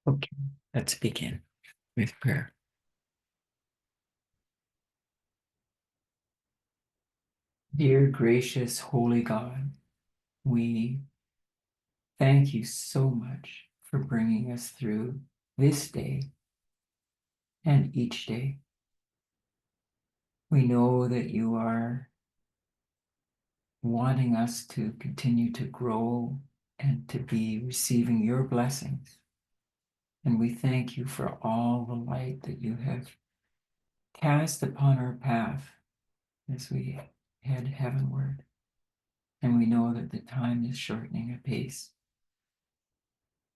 Okay, let's begin with prayer. Dear gracious holy God, we thank you so much for bringing us through this day and each day. We know that you are wanting us to continue to grow and to be receiving your blessings. And we thank you for all the light that you have cast upon our path as we head heavenward. And we know that the time is shortening apace.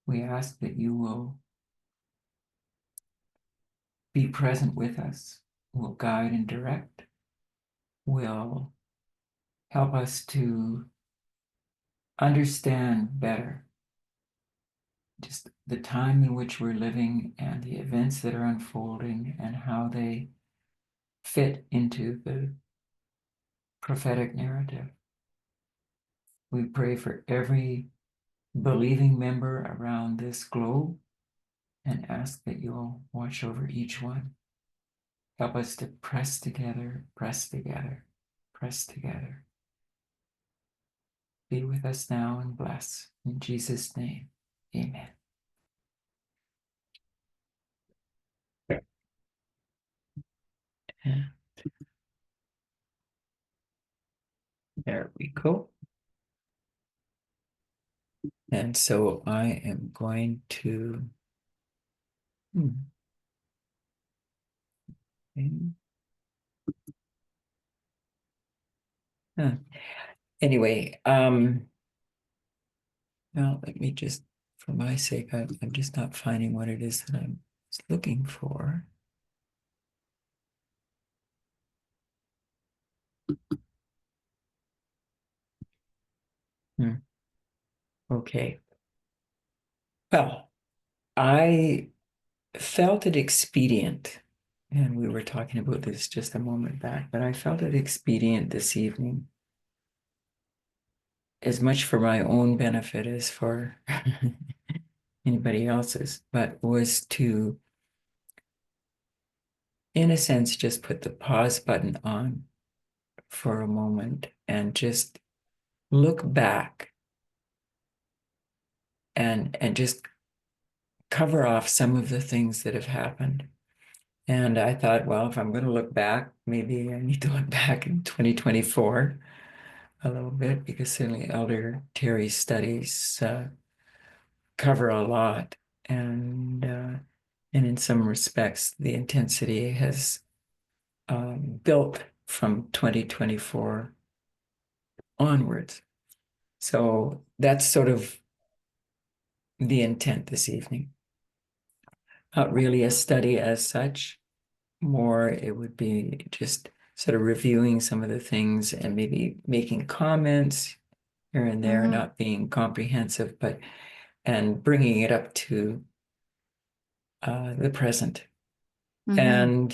We ask that you will be present with us, will guide and direct, will help us to understand better just the time in which we're living and the events that are unfolding and how they fit into the prophetic narrative. We pray for every believing member around this globe and ask that you'll watch over each one. Help us to press together, press together, press together. Be with us now and bless. In Jesus' name, amen. And there we go. And so I am going to anyway, well, let me just, for my sake, I'm just not finding what it is that I'm looking for. Okay. Well, I felt it expedient, and we were talking about this just a moment back, but I felt it expedient this evening, as much for my own benefit as for anybody else's, but was to, in a sense, just put the pause button on for a moment and just look back and just cover off some of the things that have happened. And I thought, well, if I'm going to look back, maybe I need to look back in 2024 a little bit, because certainly Elder Terry's studies cover a lot. And in some respects, the intensity has built from 2024 onwards. So that's sort of the intent this evening. Not really a study as such, more it would be just sort of reviewing some of the things and maybe making comments here and there, not being comprehensive, but and bringing it up to the present. And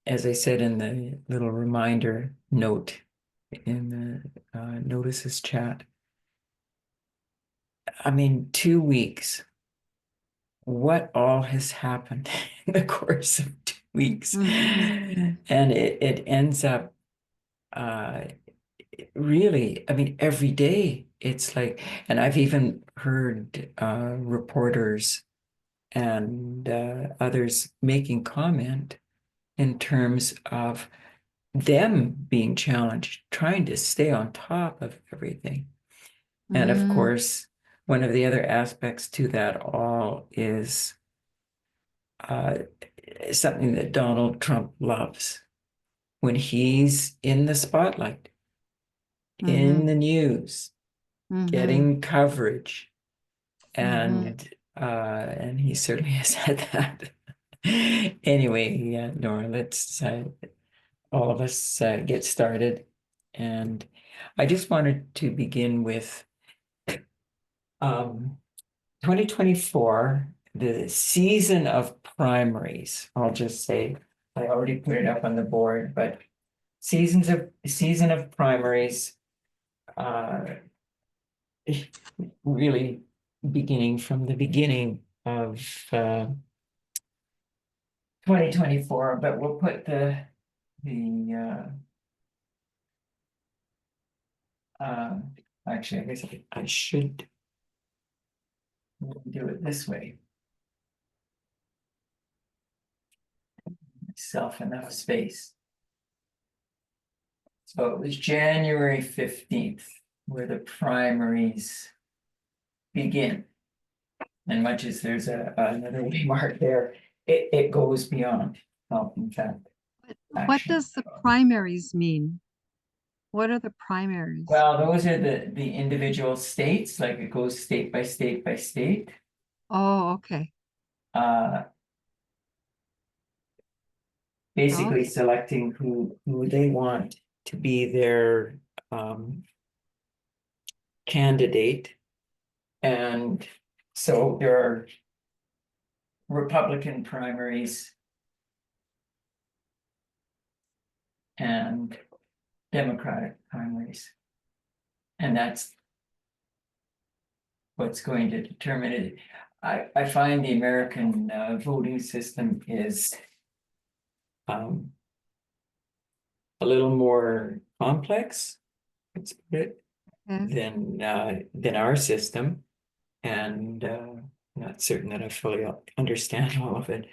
as I said in the little reminder note in the notices chat, I mean, 2 weeks, what all has happened in the course of 2 weeks. And it ends up really, I mean, every day it's like, and I've even heard reporters and others making comment in terms of them being challenged, trying to stay on top of everything. And of course, one of the other aspects to that all is something that Donald Trump loves. When he's in the spotlight, in the news, getting coverage, and he certainly has had that. Anyway, yeah, Nora, let's all of us get started. And I just wanted to begin with 2024, the season of primaries. I'll just say, I already put it up on the board, but season of primaries really beginning from the beginning of 2024, but we'll put actually, I guess I should do it this way. Myself enough space. So it was January 15th where the primaries begin. And much as there's another waymark there, it goes beyond. In fact, What actually. does the primaries mean? What are the primaries? Well, those are the individual states, like it goes state by state by state. Oh, okay. Uh, basically Okay. selecting who they want to be their candidate. And so there are Republican primaries and Democratic primaries. And that's what's going to determine it. I find the American voting system is a little more complex, let's put it, Okay. than our system. And not certain that I fully understand all of it.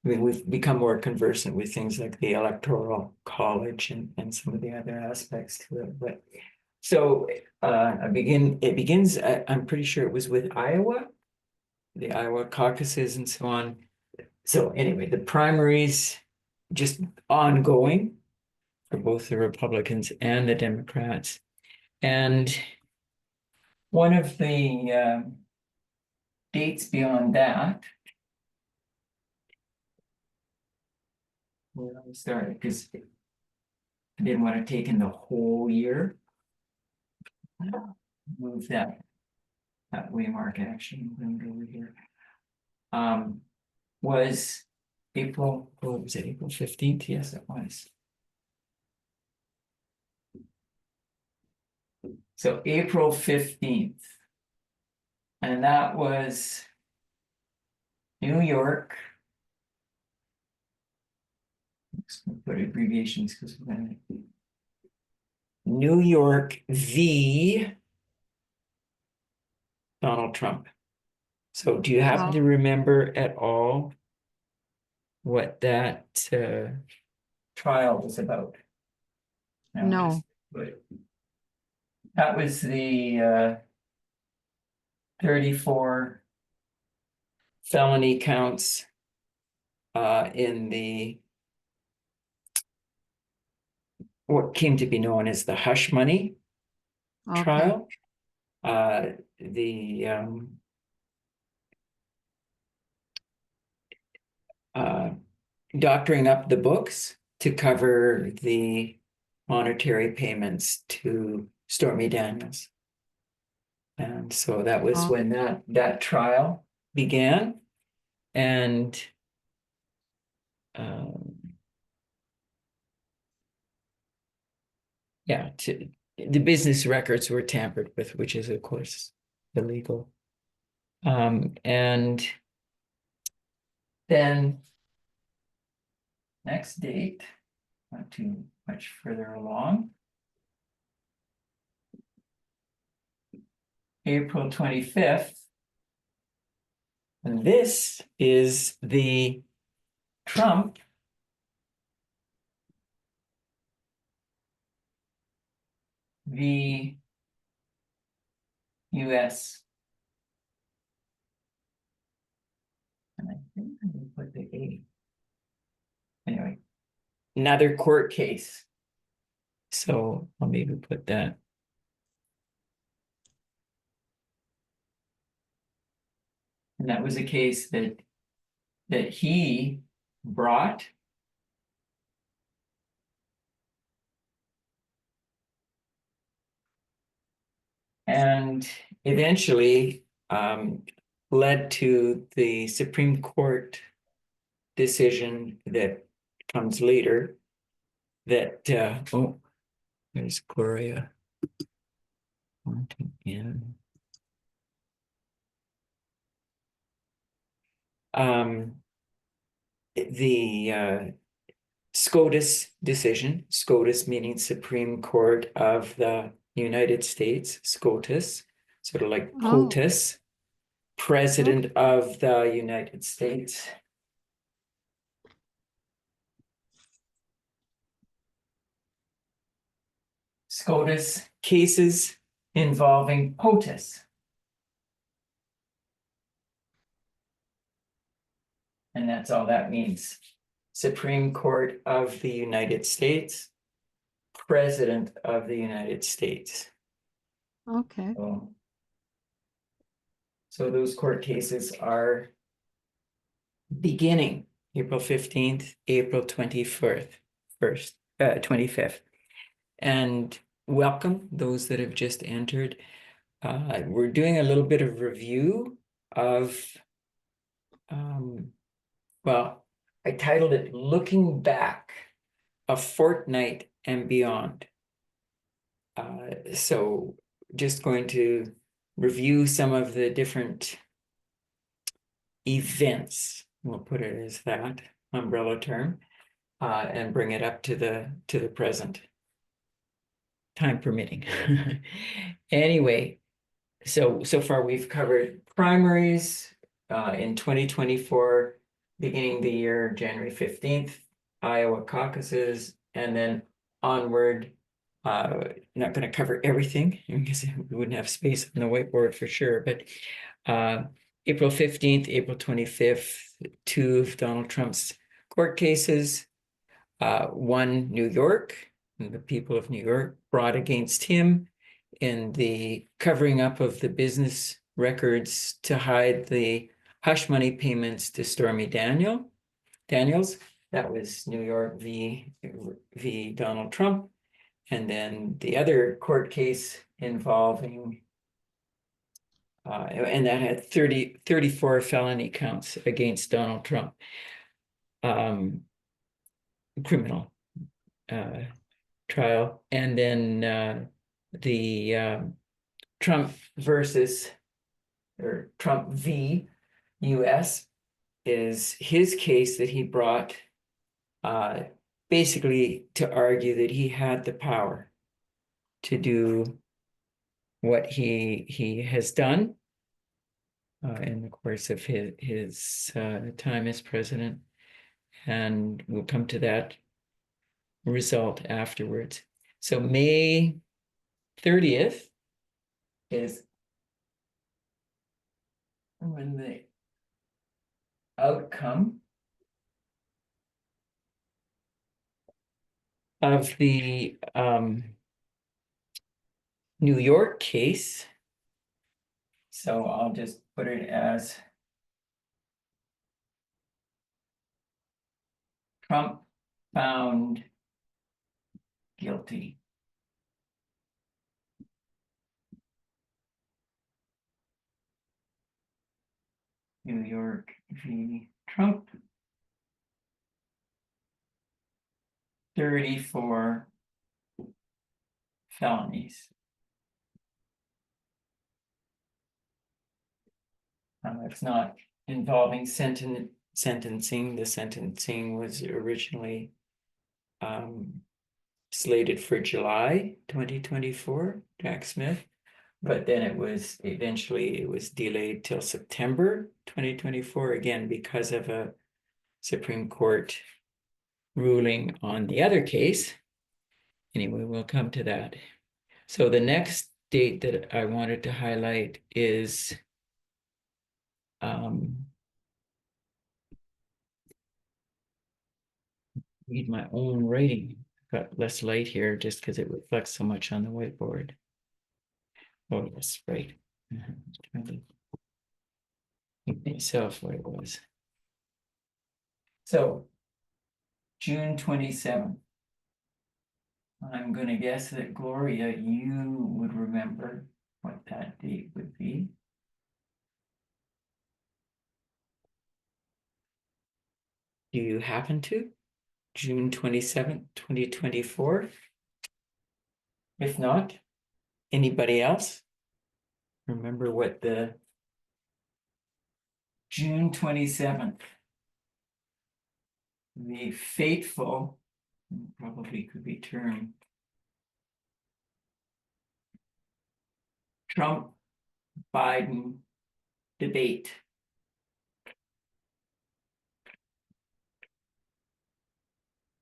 I mean, we've become more conversant with things like the Electoral College and some of the other aspects to it. But so it begins, I'm pretty sure it was with Iowa, the Iowa caucuses and so on. So anyway, the primaries just ongoing for both the Republicans and the Democrats. And one of the dates beyond that, where I started, because I didn't want to take in the whole year. Move that waymark action. I'm going to go over here. Was April, what was it, April 15th? Yes, it was. So April 15th. And that was New York. Let's put abbreviations because we're going to New York v. Donald Trump. So do you happen to remember at all what that trial was about? No. That was the 34 felony counts in the what came to be known as the hush money Okay. trial. The doctoring up the books to cover the monetary payments to Stormy Daniels. And so that was when that trial began. And yeah, the business records were tampered with, which is of course illegal. And then next date, not too much further along. April 25th. And this is the Trump v. US. And I think I'm going to put the A. Anyway, another court case. So I'll maybe put that. And that was a case that he brought. And eventually led to the Supreme Court decision that comes later that, oh, there's Gloria. Yeah. The SCOTUS decision, SCOTUS meaning Supreme Court of the United States, SCOTUS, sort of like Oh, POTUS, okay. President of the United States. SCOTUS cases involving POTUS. And that's all that means. Supreme Court of the United States, President of the United States. Okay. So those court cases are beginning April 15th, April 21st, 25th. And welcome those that have just entered. We're doing a little bit of review of, well, I titled it Looking Back, a Fortnight and Beyond. So just going to review some of the different events, we'll put it as that umbrella term, and bring it up to the present, time permitting. Anyway, so far we've covered primaries in 2024, beginning the year January 15th, Iowa caucuses, and then onward. Not going to cover everything because we wouldn't have space on the whiteboard for sure, but April 15th, April 25th, two of Donald Trump's court cases, one New York, and the people of New York brought against him in the covering up of the business records to hide the hush money payments to Stormy Daniels. That was New York v. Donald Trump. And then the other court case involving, and that had 34 felony counts against Donald Trump. Criminal trial. And then the Trump versus, or Trump v. US is his case that he brought basically to argue that he had the power to do what he has done in the course of his time as president. And we'll come to that result afterwards. So May 30th is when the outcome of the New York case. So I'll just put it as Trump found guilty. New York v. Trump. 34 felonies. It's not involving sentencing. The sentencing was originally slated for July 2024, Jack Smith, but then it was delayed till September 2024, again because of a Supreme Court ruling on the other case. Anyway, we'll come to that. So the next date that I wanted to highlight is read my own writing. Got less light here just because it reflects so much on the whiteboard. Oh, yes, right. Trying to make myself where it was. So June 27th. I'm going to guess that Gloria, you would remember what that date would be. Do you happen to? June 27th, 2024? If not, anybody else? Remember what the June 27th. The fateful, probably could be termed, Trump-Biden debate.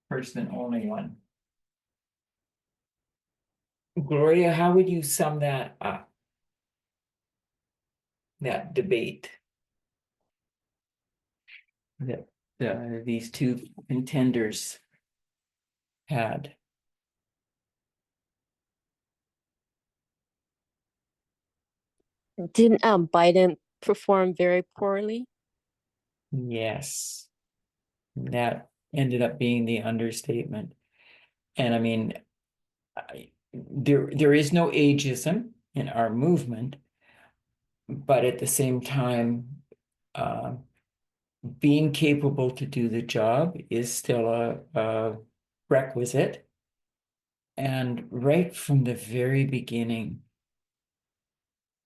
First and only one. Gloria, how would you sum that up? That debate that these two contenders had. Didn't Biden perform very poorly? Yes, that ended up being the understatement. And I mean, there is no ageism in our movement, but at the same time, being capable to do the job is still a requisite. And right from the very beginning,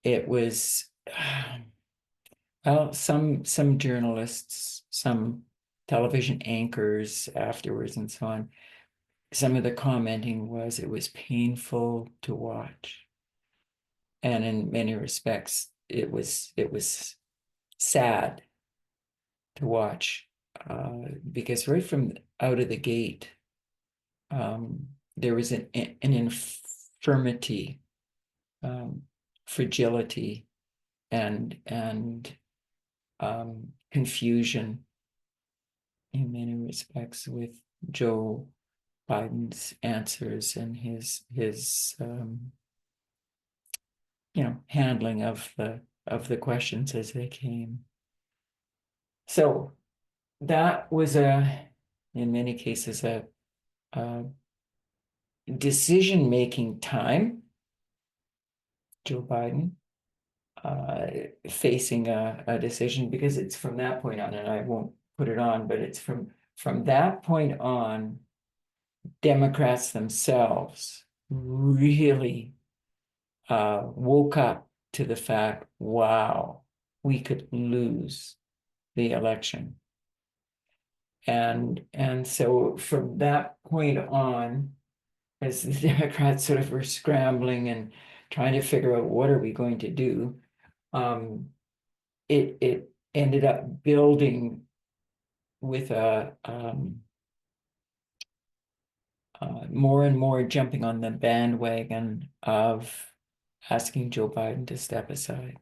it was well, some journalists, some television anchors afterwards and so on, some of the commenting was it was painful to watch. And in many respects, it was sad to watch, because right from out of the gate, there was an infirmity, fragility, and confusion in many respects with Joe Biden's answers and his handling of the questions as they came. So that was in many cases a decision-making time. Joe Biden facing a decision, because it's from that point on, and I won't put it on, but it's from that point on, Democrats themselves really woke up to the fact, wow, we could lose the election. And so from that point on, as the Democrats sort of were scrambling and trying to figure out what are we going to do, it ended up building with more and more jumping on the bandwagon of asking Joe Biden to step aside.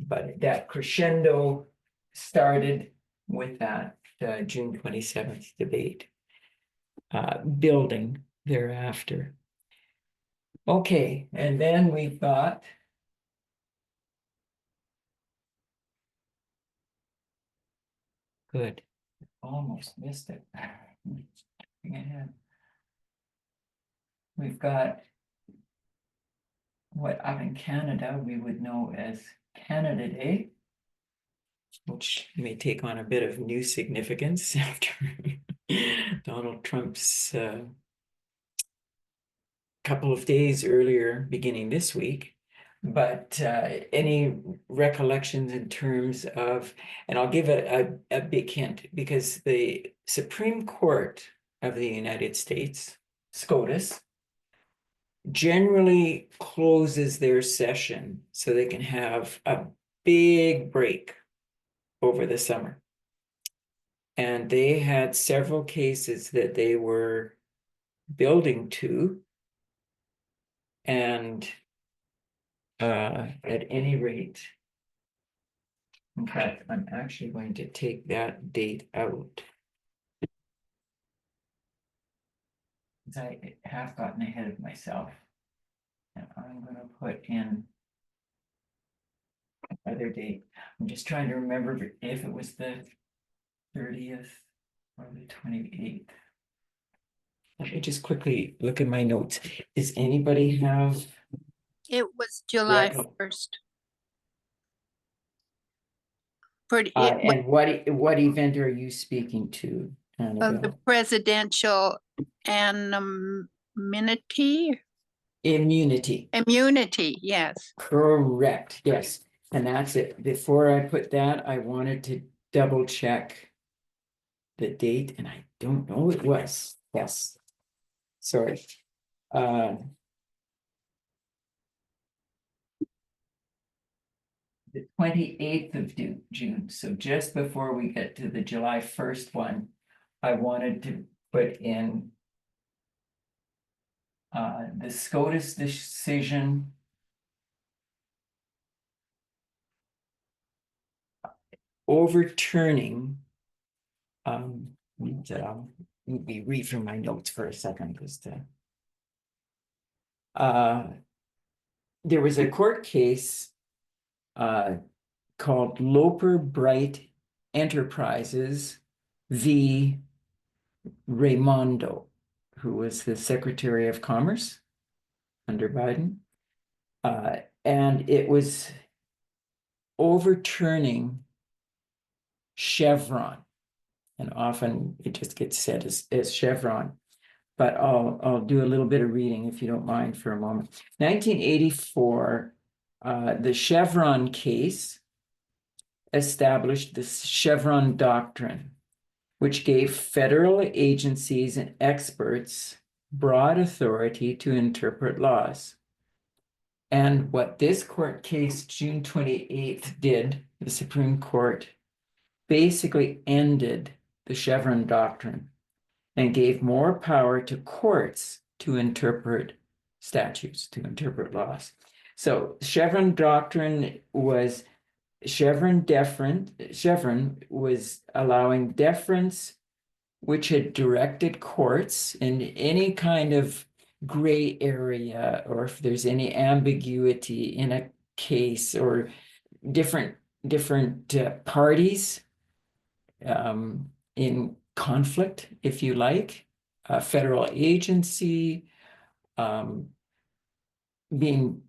But that crescendo started with that June 27th debate, building thereafter. Okay, and then we've got good. Almost missed it. We've got what up in Canada we would know as Canada Day, which may take on a bit of new significance after Donald Trump's couple of days earlier, beginning this week. But any recollections in terms of, and I'll give a big hint, because the Supreme Court of the United States, SCOTUS, generally closes their session so they can have a big break over the summer. And they had several cases that they were building to. And at any rate, in fact, I'm actually going to take that date out, because I have gotten ahead of myself. And I'm going to put in another date. I'm just trying to remember if it was the 30th or the 28th. Let me just quickly look at my notes. Does anybody have? It was July 1st. And what event are you speaking to, Of the presidential immunity. Immunity. Immunity, yes. Correct, yes. And that's it. Before I put that, I wanted to double check the date, and I don't know it was. Yes. Sorry. Uh, the 28th of June. So just before we get to the July 1st one, I wanted to put in the SCOTUS decision overturning. Let me read from my notes for a second, because there was a court case called Loper Bright Enterprises v. Raimondo, who was the Secretary of Commerce under Biden. And it was overturning Chevron. And often it just gets said as Chevron. But I'll do a little bit of reading if you don't mind for a moment. 1984, the Chevron case established the Chevron doctrine, which gave federal agencies and experts broad authority to interpret laws. And what this court case, June 28th, did, the Supreme Court basically ended the Chevron doctrine and gave more power to courts to interpret statutes, to interpret laws. So Chevron doctrine was Chevron was allowing deference, which had directed courts in any kind of gray area, or if there's any ambiguity in a case, or different parties in conflict, if you like, a federal agency being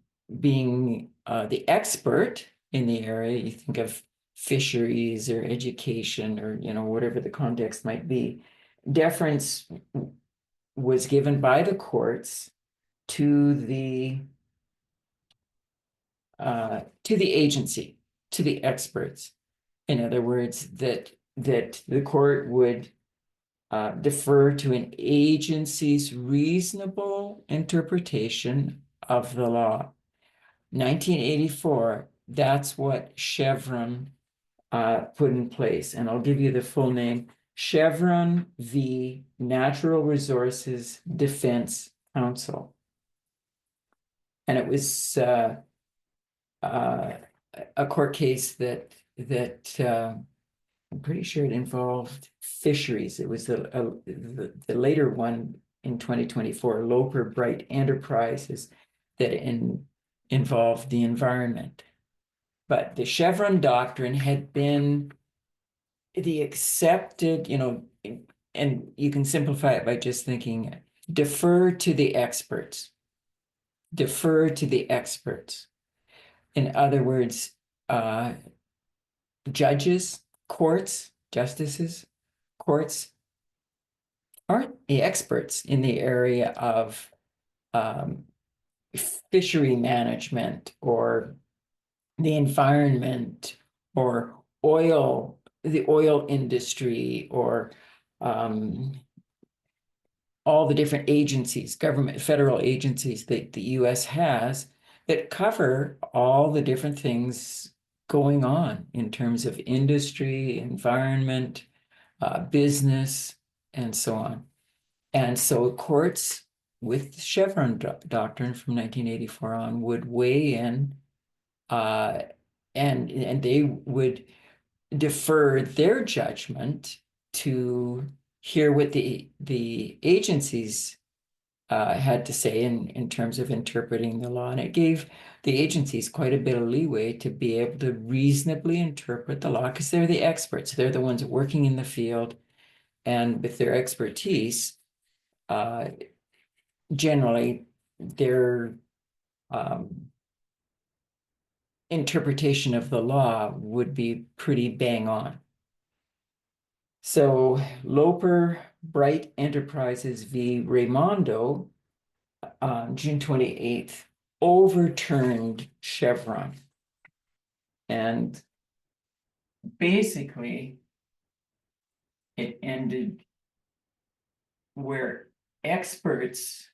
the expert in the area. You think of fisheries or education, or whatever the context might be. Deference was given by the courts to the agency, to the experts. In other words, that the court would defer to an agency's reasonable interpretation of the law. 1984, that's what Chevron put in place. And I'll give you the full name: Chevron v. Natural Resources Defense Council. And it was a court case that I'm pretty sure it involved fisheries. It was the later one in 2024, Loper Bright Enterprises, that involved the environment. But the Chevron doctrine had been the accepted, and you can simplify it by just thinking, defer to the experts. Defer to the experts. In other words, judges, courts, justices, courts aren't the experts in the area of fishery management, or the environment, or the oil industry, or all the different agencies, federal agencies that the US has, that cover all the different things going on in terms of industry, environment, business, and so on. And so courts, with the Chevron doctrine from 1984 on, would weigh in, and they would defer their judgment to hear what the agencies had to say in terms of interpreting the law. And it gave the agencies quite a bit of leeway to be able to reasonably interpret the law, because they're the experts. They're the ones working in the field, and with their expertise, generally their interpretation of the law would be pretty bang on. So Loper Bright Enterprises v. Raimondo on June 28th overturned Chevron. And basically, it ended where experts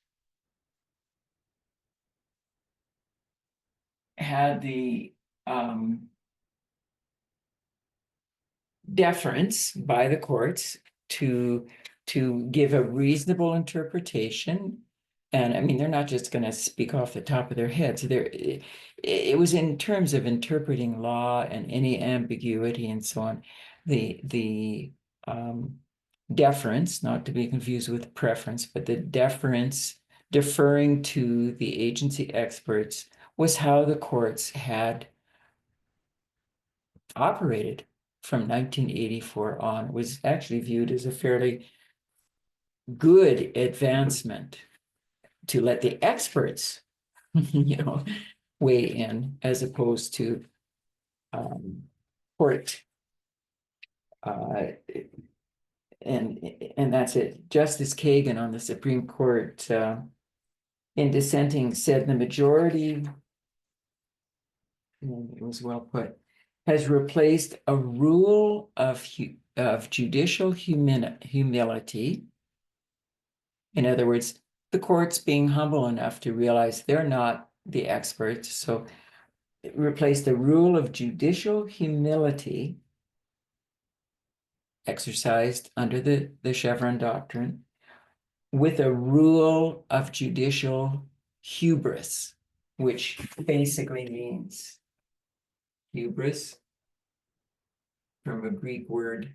had the deference by the courts to give a reasonable interpretation. And I mean, they're not just going to speak off the top of their heads. It was in terms of interpreting law and any ambiguity and so on. The deference, not to be confused with preference, but the deference deferring to the agency experts was how the courts had operated from 1984 on. Was actually viewed as a fairly good advancement to let the experts, weigh in as opposed to court. And that's it. Justice Kagan on the Supreme Court, in dissenting, said the majority, and it was well put, has replaced a rule of judicial humility. In other words, the courts being humble enough to realize they're not the experts. So it replaced the rule of judicial humility exercised under the Chevron doctrine with a rule of judicial hubris, which basically means hubris from a Greek word.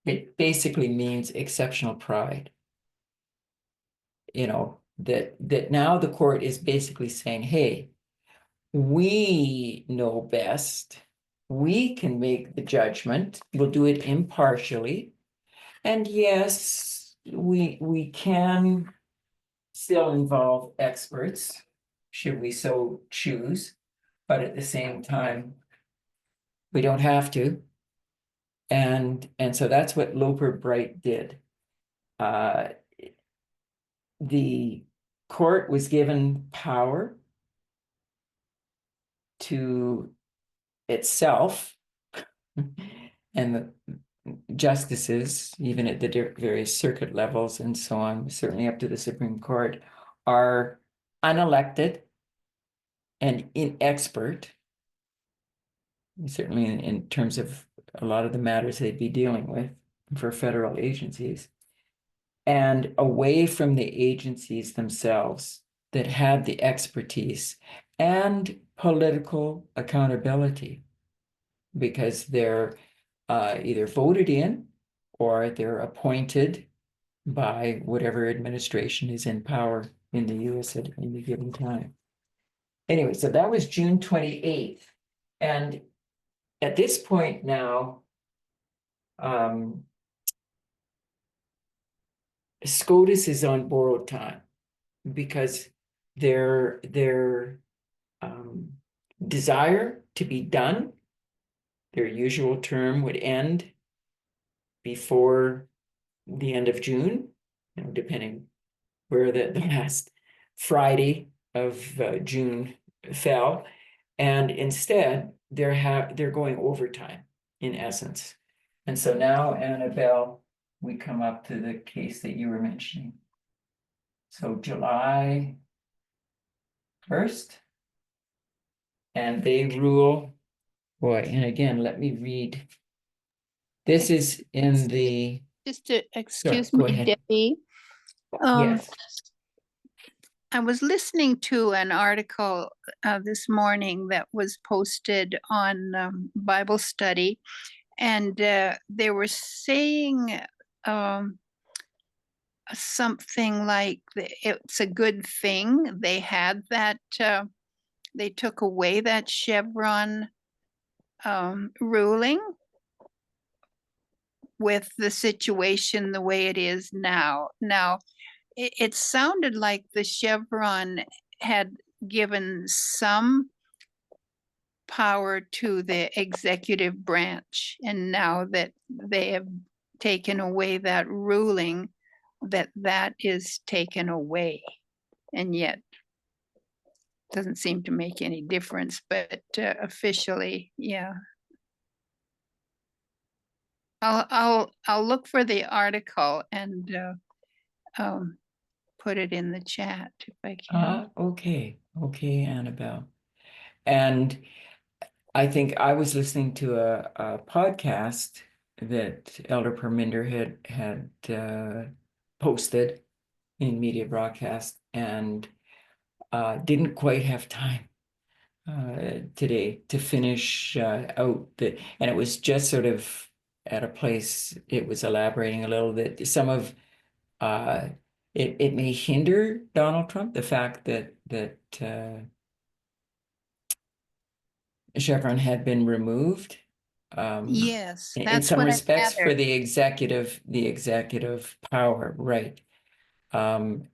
It basically means exceptional pride. That now the court is basically saying, hey, we know best. We can make the judgment. We'll do it impartially. And yes, we can still involve experts, should we so choose, but at the same time, we don't have to. And so that's what Loper Bright did. The court was given power to itself, and the justices, even at the various circuit levels and so on, certainly up to the Supreme Court, are unelected and inexpert, certainly in terms of a lot of the matters they'd be dealing with for federal agencies, and away from the agencies themselves that had the expertise and political accountability, because they're either voted in or they're appointed by whatever administration is in power in the US at any given time. Anyway, so that was June 28th. And at this point now, SCOTUS is on borrowed time because their desire to be done, their usual term would end before the end of June, depending where the last Friday of June fell. And instead, they're going overtime, in essence. And so now, Annabelle, we come up to the case that you were mentioning. So July 1st, and they rule, boy, and again, let me read. This is in the, Just to excuse go me, ahead. Debbie. Yes, I was listening to an article this morning that was posted on Bible study, and they were saying something like it's a good thing they had that, they took away that Chevron ruling with the situation the way it is now. Now, it sounded like the Chevron had given some power to the executive branch, and now that they have taken away that ruling, that is taken away. And yet doesn't seem to make any difference, but officially, yeah. I'll look for the article and um, put it in the chat if I can. Okay, Annabelle. And I think I was listening to a podcast that Elder Perminder had posted in media broadcast, and didn't quite have time today to finish out and it was just sort of at a place it was elaborating a little that some of uh, it may hinder Donald Trump, the fact that Chevron had been removed. Yes, In that's some what I respects for gathered. the executive power, right? And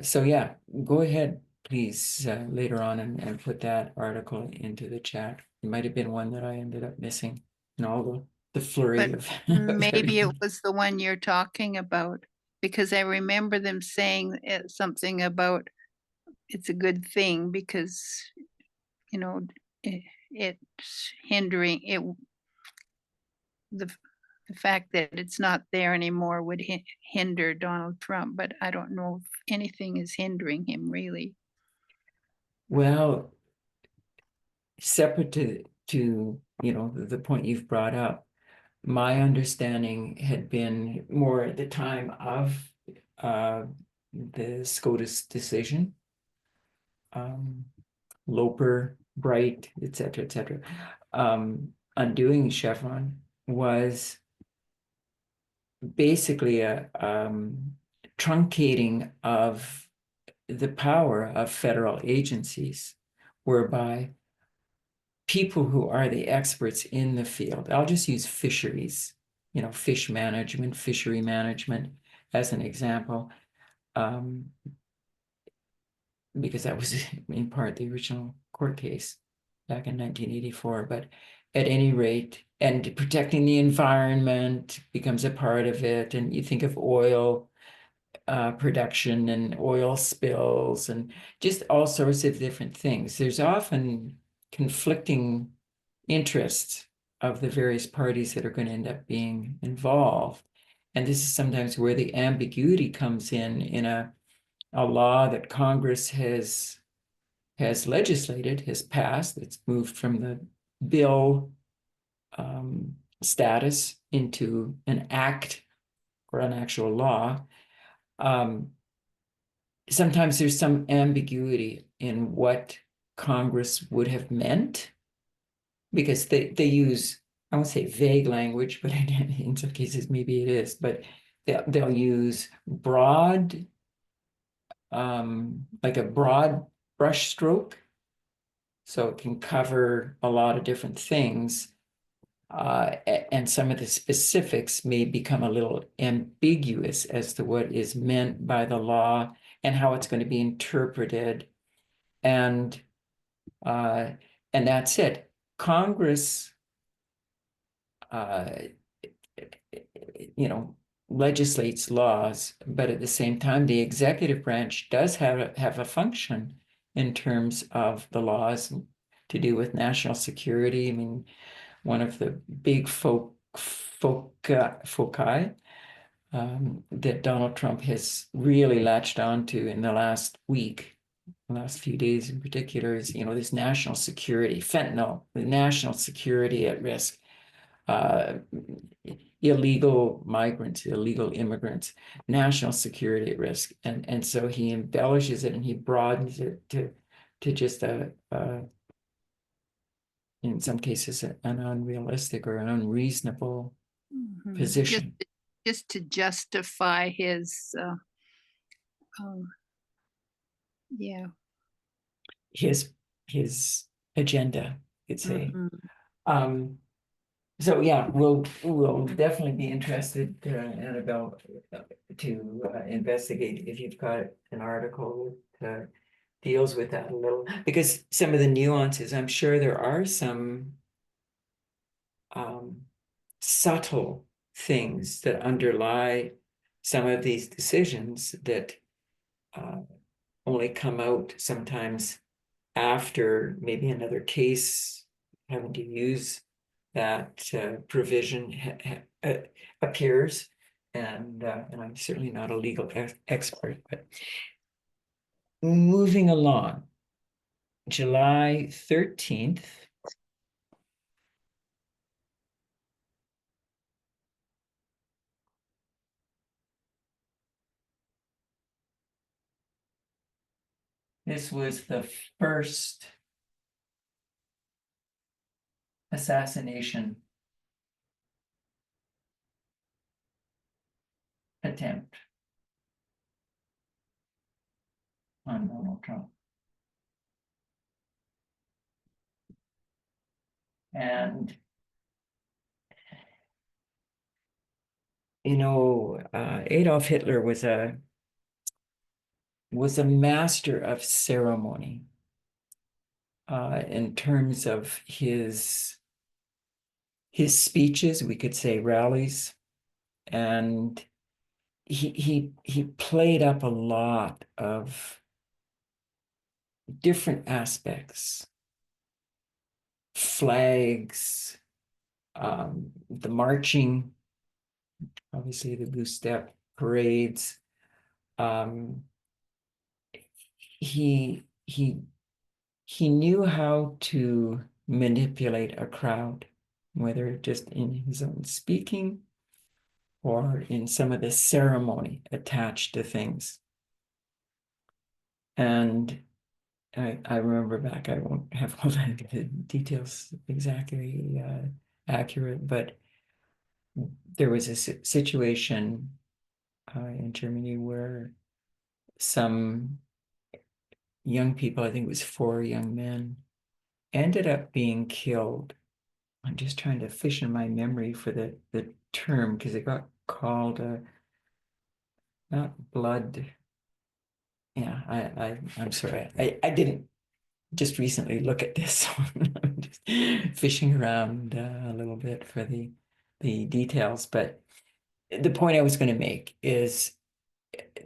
so yeah, go ahead, please, later on and put that article into the chat. It might have been one that I ended up missing in all the flurry But of, of maybe it everything. was the one you're talking about, because I remember them saying something about it's a good thing because, you know, it's hindering it. The, the fact that it's not there anymore would hinder Donald Trump, but I don't know if anything is hindering him really. Well, separate to the point you've brought up, my understanding had been more at the time of the SCOTUS decision, Loper, Bright, et cetera, undoing Chevron was basically a truncating of the power of federal agencies, whereby people who are the experts in the field, I'll just use fisheries, fish management, fishery management as an example, because that was in part the original court case back in 1984. But at any rate, and protecting the environment becomes a part of it. And you think of oil production and oil spills and just all sorts of different things. There's often conflicting interests of the various parties that are going to end up being involved. And this is sometimes where the ambiguity comes in a law that Congress has legislated, has passed. It's moved from the bill status into an act or an actual law. Sometimes there's some ambiguity in what Congress would have meant, because they use, I won't say vague language, but in some cases maybe it is, but they'll use broad, like a broad brush stroke, so it can cover a lot of different things. And some of the specifics may become a little ambiguous as to what is meant by the law and how it's going to be interpreted. And that's it. Congress, uh, legislates laws, but at the same time, the executive branch does have a function in terms of the laws to do with national security. I mean, one of the big foci that Donald Trump has really latched onto in the last week, the last few days in particular, is this national security, fentanyl, the national security at risk, illegal migrants, illegal immigrants, national security at risk, and so he embellishes it and he broadens it to just in some cases an unrealistic or an unreasonable position. Just to justify his, yeah. His agenda, you'd say. Mhm. So yeah, we'll definitely be interested, Annabelle, to investigate if you've got an article that deals with that a little, because some of the nuances, I'm sure there are some subtle things that underlie some of these decisions that only come out sometimes after maybe another case having to use that provision appears. And I'm certainly not a legal expert, but moving along, July 13th. This was the first assassination attempt on Donald Trump. And, Adolf Hitler was a master of ceremony in terms of his speeches, we could say rallies, and he played up a lot of different aspects, flags, the marching, obviously the Blue Step parades. He knew how to manipulate a crowd, whether just in his own speaking or in some of the ceremony attached to things. And I remember back, I won't have all the details exactly accurate, but there was a situation in Germany where some young people, I think it was 4 young men, ended up being killed. I'm just trying to fish in my memory for the term, because it got called not blood. Yeah, I'm sorry. I didn't just recently look at this. So I'm just fishing around a little bit for the details. But the point I was going to make is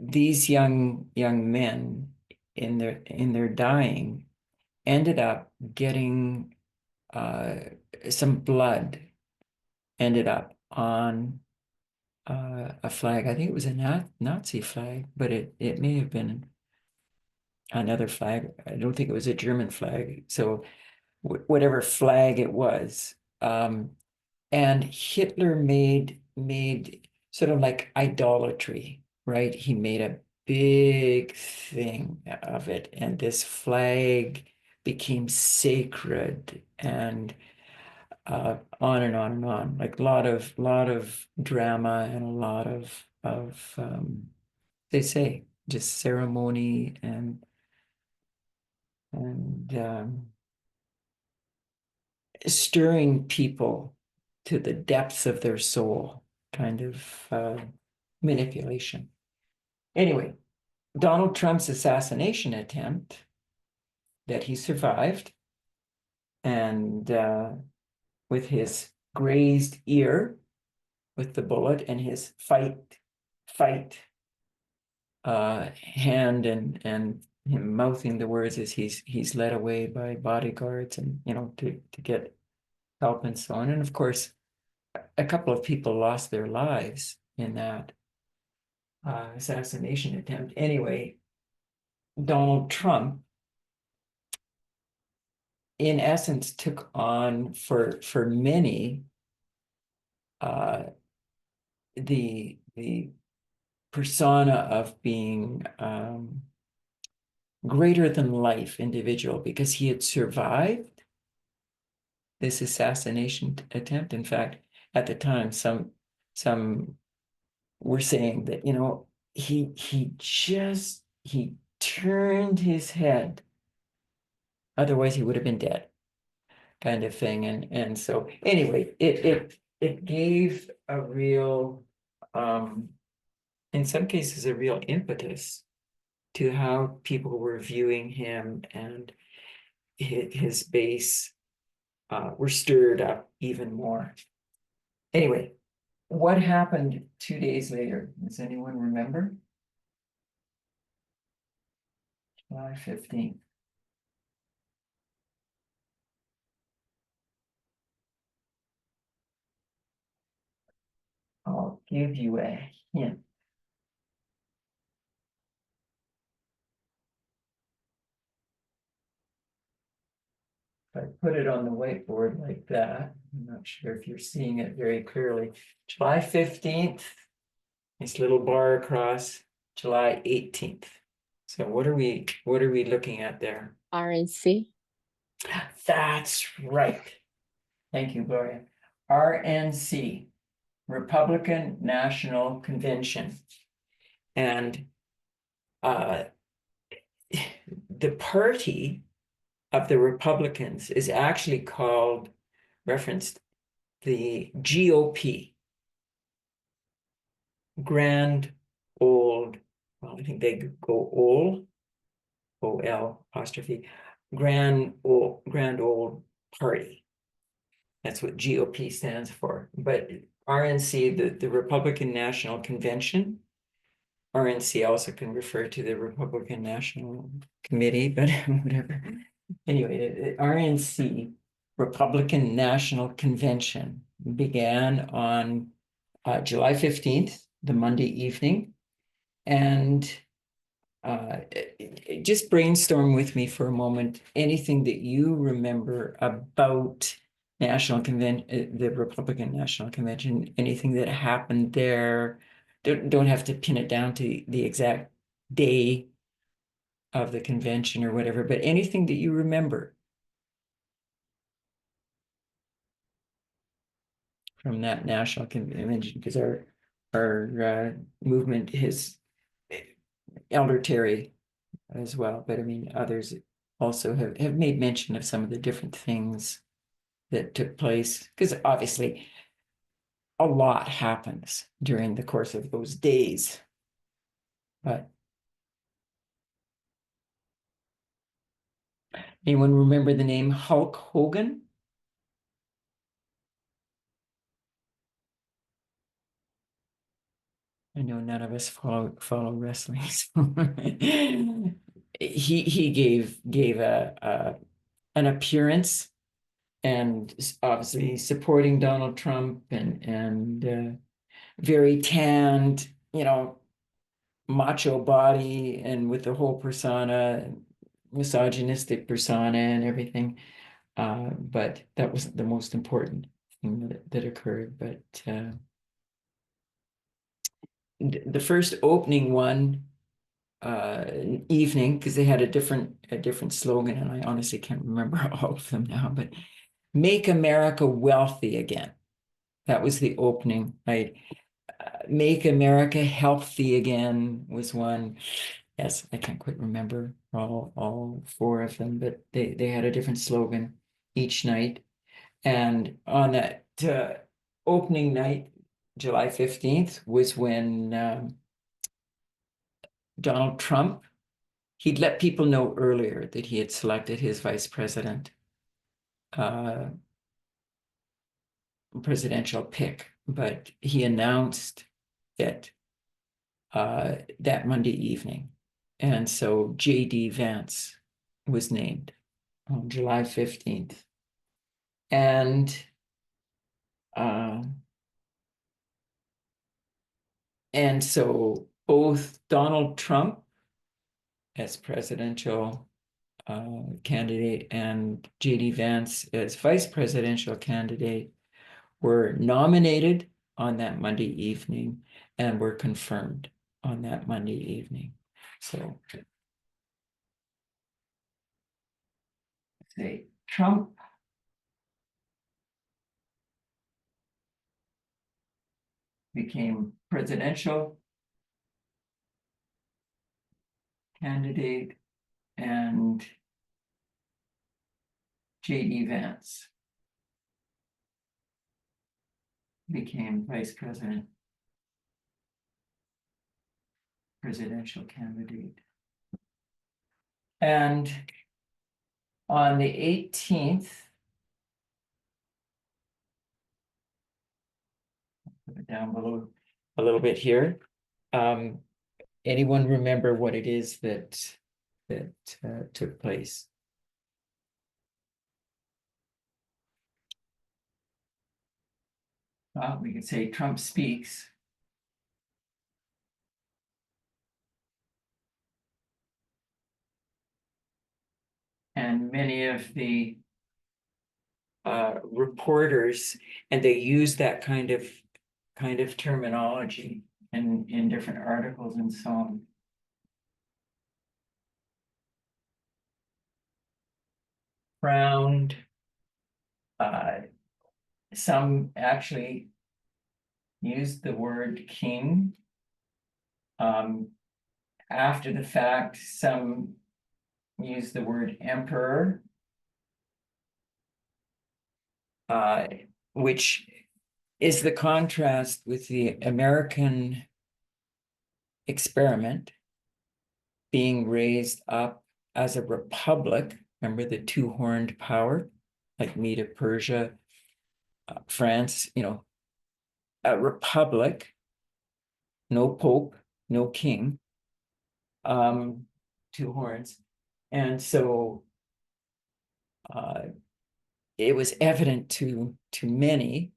these young men in their dying ended up getting some blood ended up on a flag. I think it was a Nazi flag, but it may have been another flag. I don't think it was a German flag. So whatever flag it was, and Hitler made sort of like idolatry, right? He made a big thing of it, and this flag became sacred, and on and on and on, like a lot of drama and a lot of they say just ceremony and stirring people to the depths of their soul, kind of manipulation. Anyway, Donald Trump's assassination attempt that he survived, and with his grazed ear with the bullet and his fight hand and him mouthing the words as he's led away by bodyguards and to get help and so on. And of course, a couple of people lost their lives in that assassination attempt. Anyway, Donald Trump, in essence, took on for many the persona of being greater than life individual, because he had survived this assassination attempt. In fact, at the time, some were saying that he turned his head, otherwise he would have been dead, kind of thing. And so anyway, it gave a real in some cases a real impetus to how people were viewing him, and his base were stirred up even more. Anyway, what happened 2 days later? Does anyone remember? July 15th. give you a hint. If I put it on the whiteboard like that, I'm not sure if you're seeing it very clearly. July 15th, this little bar across, July 18th. So what are we looking at there? RNC. That's right. Thank you, Gloria. RNC, Republican National Convention. And the party of the Republicans is actually called, referenced, the GOP. Grand Old, well, I think they go old, OL apostrophe, Grand Old Party. That's what GOP stands for. But RNC, the Republican National Convention, RNC also can refer to the Republican National Committee, but whatever. Anyway, the RNC, Republican National Convention, began on July 15th, the Monday evening. And just brainstorm with me for a moment, anything that you remember about National Convention, the Republican National Convention, anything that happened there. Don't have to pin it down to the exact day of the convention or whatever, but anything that you remember from that national convention, because our movement is Elder Terry as well, but I mean, others also have made mention of some of the different things that took place, because obviously a lot happens during the course of those days. But anyone remember the name Hulk Hogan? I know none of us follow wrestling. So he gave an appearance, and obviously supporting Donald Trump, and very tanned, macho body, and with the whole persona, misogynistic persona and everything. But that wasn't the most important thing that occurred. But the first opening one evening, because they had a different slogan, and I honestly can't remember all of them now, but "Make America Wealthy Again." That was the opening, right? "Make America Healthy Again" was one. Yes, I can't quite remember all four of them, but they had a different slogan each night. And on that opening night, July 15th, was when Donald Trump, he'd let people know earlier that he had selected his vice president presidential pick, but he announced it that Monday evening. And so J.D. Vance was named on July 15th. And so both Donald Trump as presidential candidate and J.D. Vance as vice presidential candidate were nominated on that Monday evening and were confirmed on that Monday evening. So say Trump became presidential candidate, and J.D. Vance became vice presidential candidate. And on the 18th, put it down below a little bit here. Anyone remember what it is that took place? Well, we could say Trump speaks. and many of the reporters, and they use that kind of terminology in different articles and so on. Crowned. Some actually used the word king. After the fact, some use the word emperor, which is the contrast with the American experiment being raised up as a republic. Remember the two-horned power, like Medo Persia, France, a republic, no pope, no king, two horns. And so it was evident to many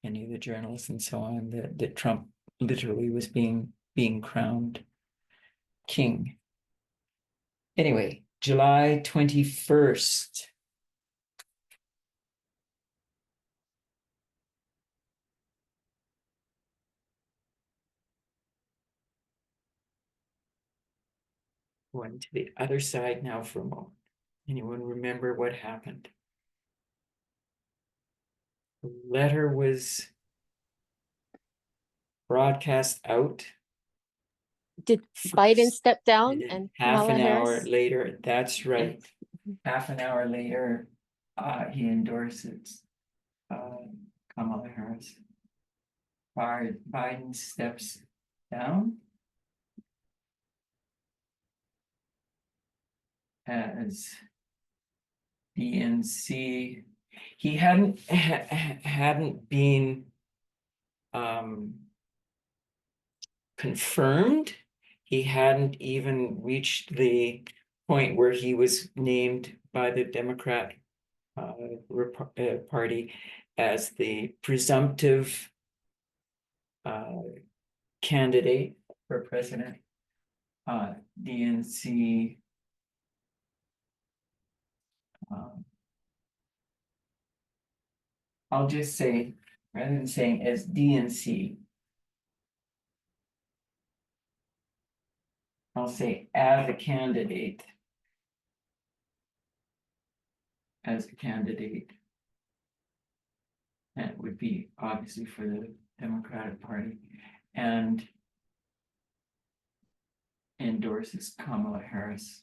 of the journalists and so on that Trump literally was being crowned king. Anyway, July 21st. Going to the other side now for a moment. Anyone remember what happened? The letter was broadcast out. Did Biden step down And then and half Kamala an hour Harris? later, that's right. Half an hour later, he endorses Kamala Harris. Biden steps down as DNC. He hadn't been confirmed. He hadn't even reached the point where he was named by the Democrat Party as the presumptive candidate for president. DNC I'll just say, rather than saying as DNC, I'll say as a candidate. As a candidate. And it would be obviously for the Democratic Party, and endorses Kamala Harris.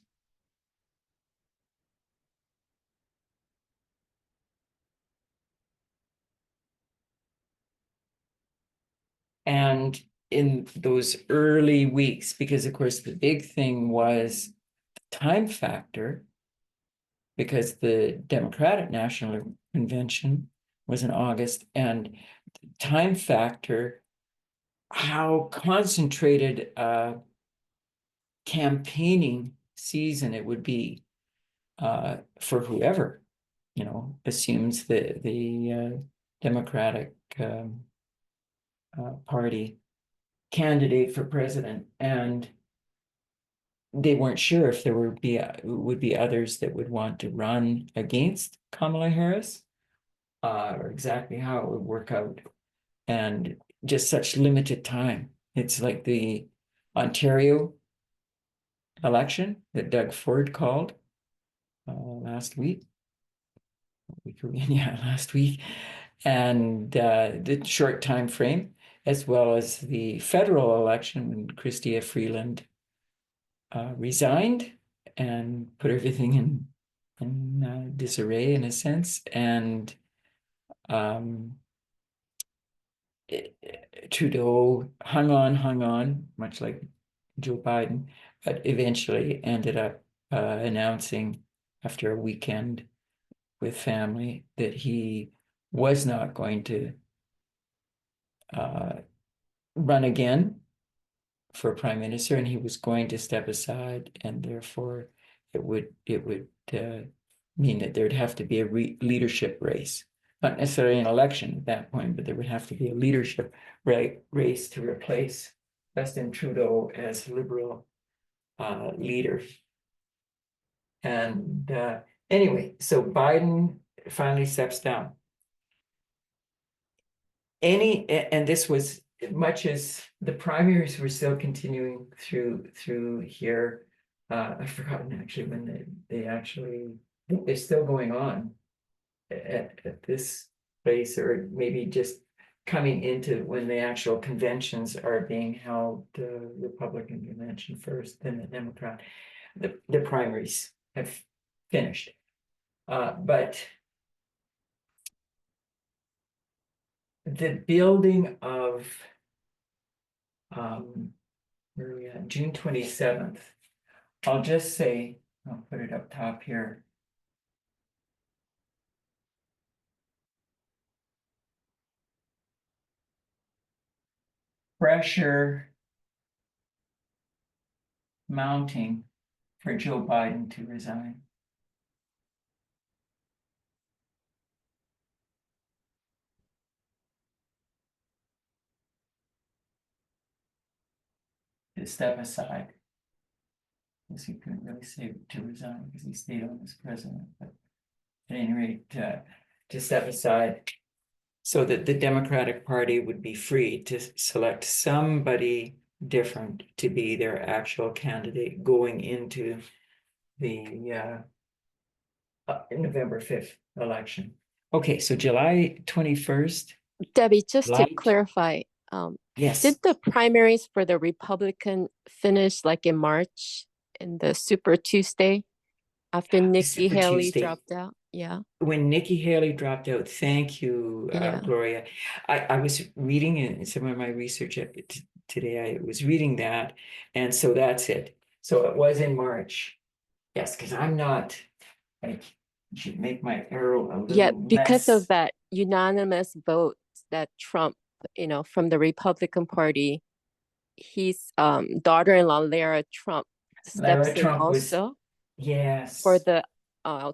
And in those early weeks, because of course the big thing was the time factor, because the Democratic National Convention was in August, and the time factor, how concentrated a campaigning season it would be for whoever, assumes the Democratic Party candidate for president, and they weren't sure if there would be others that would want to run against Kamala Harris, or exactly how it would work out, and just such limited time. It's like the Ontario election that Doug Ford called last week. Last week, and the short time frame, as well as the federal election when Chrystia Freeland resigned and put everything in disarray in a sense, and Trudeau hung on, much like Joe Biden, but eventually ended up announcing after a weekend with family that he was not going to run again for prime minister, and he was going to step aside, and therefore it would mean that there'd have to be a leadership race, not necessarily an election at that point, but there would have to be a leadership race to replace Justin Trudeau as Liberal leader. And Anyway, so Biden finally steps down. And this was much as the primaries were still continuing through here. I've forgotten actually when they actually, I think they're still going on at this place, or maybe just coming into when the actual conventions are being held, the Republican convention first, then the Democrat. The primaries have finished. But the building of where are we at? June 27th. I'll just say, I'll put it up top here. Pressure mounting for Joe Biden to resign. To step aside. Guess he couldn't really say to resign because he stayed on as president, but at any rate, to step aside so that the Democratic Party would be free to select somebody different to be their actual candidate going into the November 5th election. Okay, so July 21st, Debbie, just to light, clarify, yes. did the primaries for the Republican finish like in March in the Super Tuesday after Nikki Super Haley Tuesday. dropped out? Yeah. When Nikki Haley dropped out, thank you, Yeah. Gloria. I was reading in some of my research today, I was reading that, and so that's it. So it was in March. Yes, because I'm not, I should make my arrow a Yeah, little because less. of that unanimous vote that Trump, from the Republican Party, his daughter-in-law, Lara Trump, Lara steps in Trump was, also yes. for the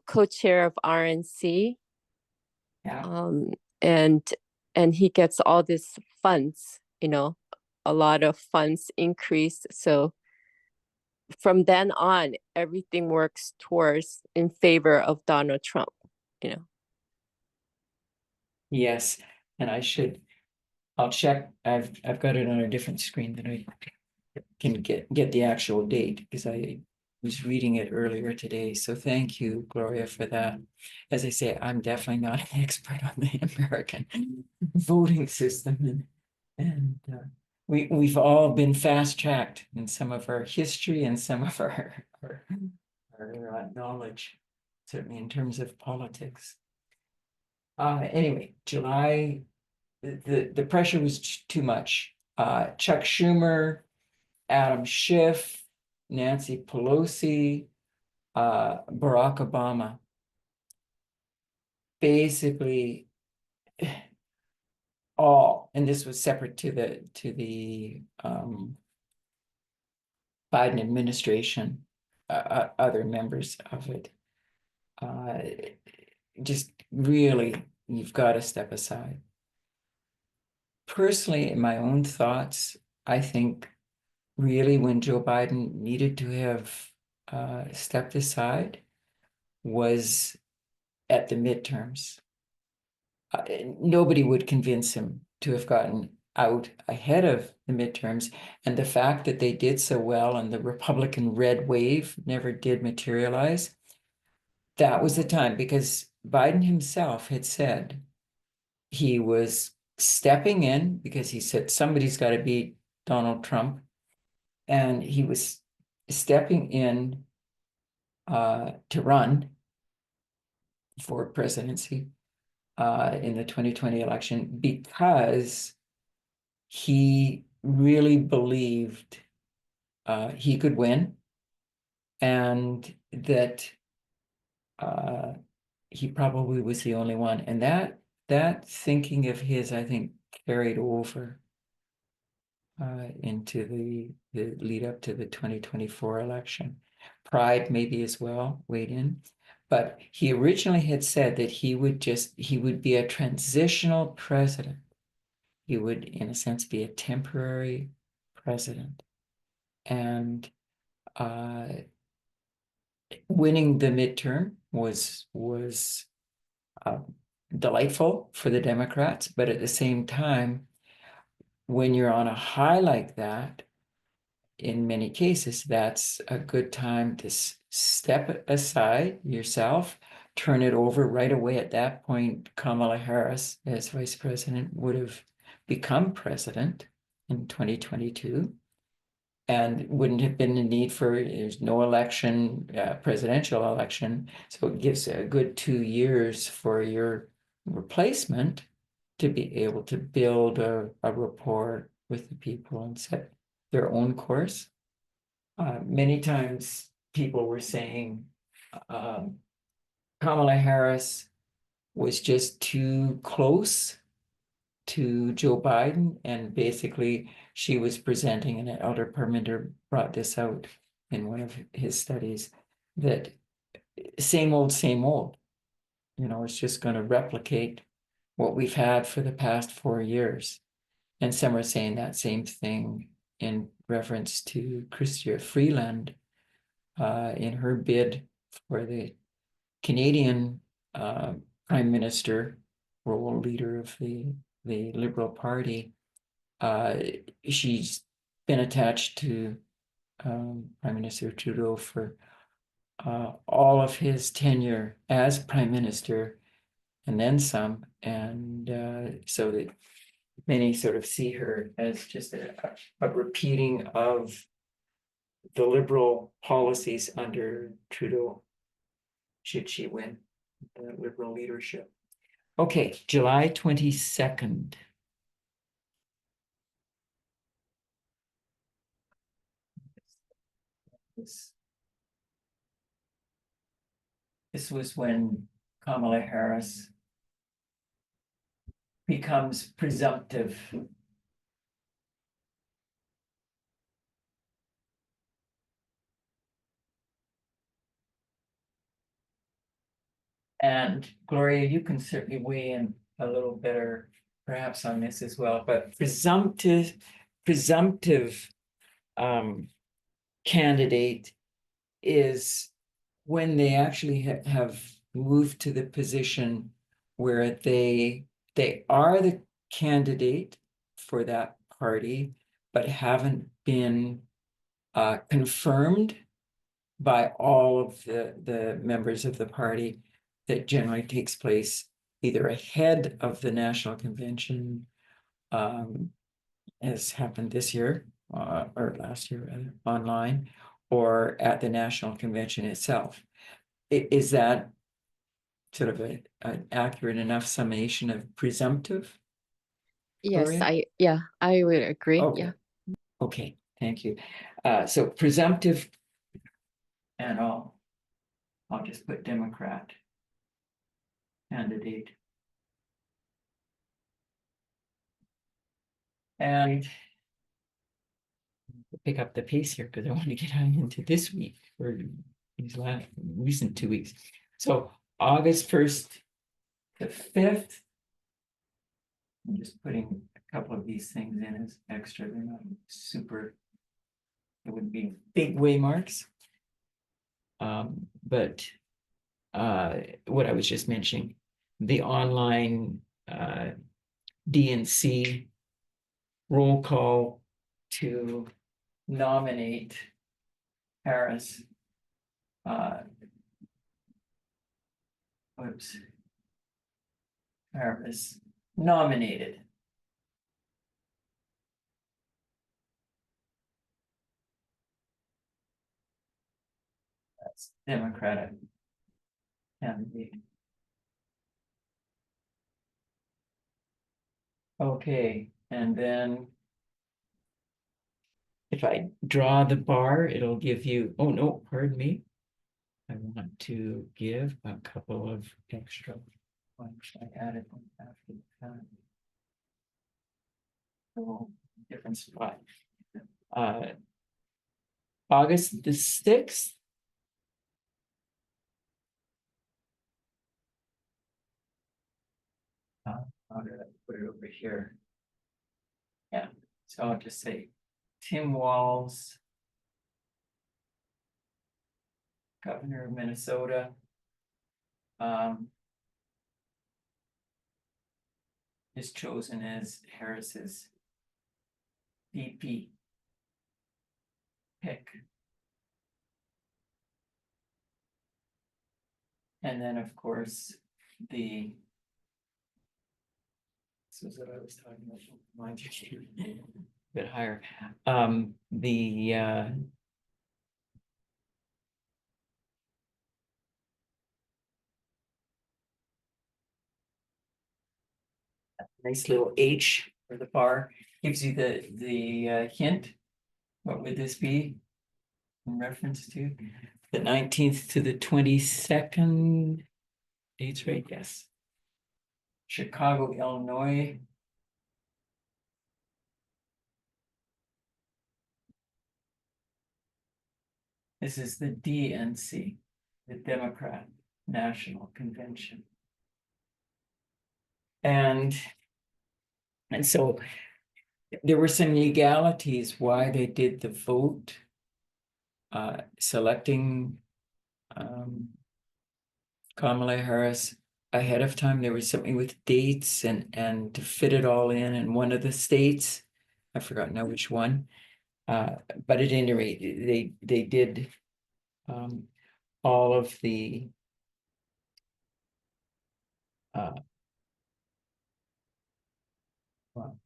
co-chair of RNC. Yeah. And he gets all these funds, a lot of funds increase. So from then on, everything works towards in favor of Donald Trump, Yes, and I'll check, I've got it on a different screen that I can get the actual date, because I was reading it earlier today, so thank you, Gloria, for that. As I say, I'm definitely not an expert on the American voting system, and we've all been fast-tracked in some of our history and some of our knowledge, certainly in terms of politics. Anyway, July, the pressure was too much. Chuck Schumer, Adam Schiff, Nancy Pelosi, Barack Obama. Basically, all, and this was separate to the Biden administration, other members of it. Just really, you've got to step aside. Personally, in my own thoughts, I think really when Joe Biden needed to have stepped aside was at the midterms. Nobody would convince him to have gotten out ahead of the midterms. And the fact that they did so well and the Republican red wave never did materialize, that was the time, because Biden himself had said he was stepping in because he said somebody's got to beat Donald Trump. And he was stepping in to run for presidency in the 2020 election because he really believed he could win, and that he probably was the only one. And that thinking of his, I think, carried over into the lead up to the 2024 election. Pride maybe as well weighed in, but he originally had said that he would be a transitional president. He would, in a sense, be a temporary president. And winning the midterm was delightful for the Democrats, but at the same time, when you're on a high like that, in many cases, that's a good time to step aside yourself, turn it over right away. At that point, Kamala Harris, as vice president, would have become president in 2022. And wouldn't have been a need for, there's no election, presidential election. So it gives a good 2 years for your replacement to be able to build a rapport with the people and set their own course. Many times people were saying Kamala Harris was just too close to Joe Biden, and basically she was presenting, and Elder Parminder brought this out in one of his studies, that same old, it's just going to replicate what we've had for the past 4 years. And some are saying that same thing in reference to Chrystia Freeland in her bid for the Canadian Prime Minister role, leader of the Liberal Party. She's been attached to Prime Minister Trudeau for all of his tenure as Prime Minister, and then some. And so that many sort of see her as just a repeating of the Liberal policies under Trudeau, should she win the Liberal leadership. Okay, July 22nd. This was when Kamala Harris becomes presumptive. And Gloria, you can certainly weigh in a little better perhaps on this as well, but presumptive candidate is when they actually have moved to the position where they are the candidate for that party, but haven't been confirmed by all of the members of the party. That generally takes place either ahead of the national convention, as happened this year, or last year rather, online, or at the national convention itself. Is that sort of an accurate enough summation of presumptive? Yes, Gloria? I would agree. Okay. Yeah. Okay, thank you. So presumptive, and I'll just put Democrat candidate. And pick up the pace here because I want to get on into this week or these recent 2 weeks. So August 1st to 5th. I'm just putting a couple of these things in as extra. They're not super, it wouldn't be big waymarks. But what I was just mentioning, the online DNC roll call to nominate Harris. Harris nominated. That's Democratic candidate. Okay, and then if I draw the bar, it'll give you, oh no, pardon me. I want to give a couple of extra ones. I added them after the time. Oh, different spot. August the 6th. How did I put it over here? Yeah, so I'll just say Tim Walz, governor of Minnesota. Is chosen as Harris's VP pick. And then, of course, this is what I was talking about. Mind you, a bit higher. Nice little H for the bar gives you the hint. What would this be in reference to? The 19th to the 22nd. Dates right, yes. Chicago, Illinois. This is the DNC, the Democrat National Convention. And so there were some legalities why they did the vote, selecting Kamala Harris ahead of time. There was something with dates and to fit it all in one of the states. I forgot now which one. But at any rate, they did all of the well,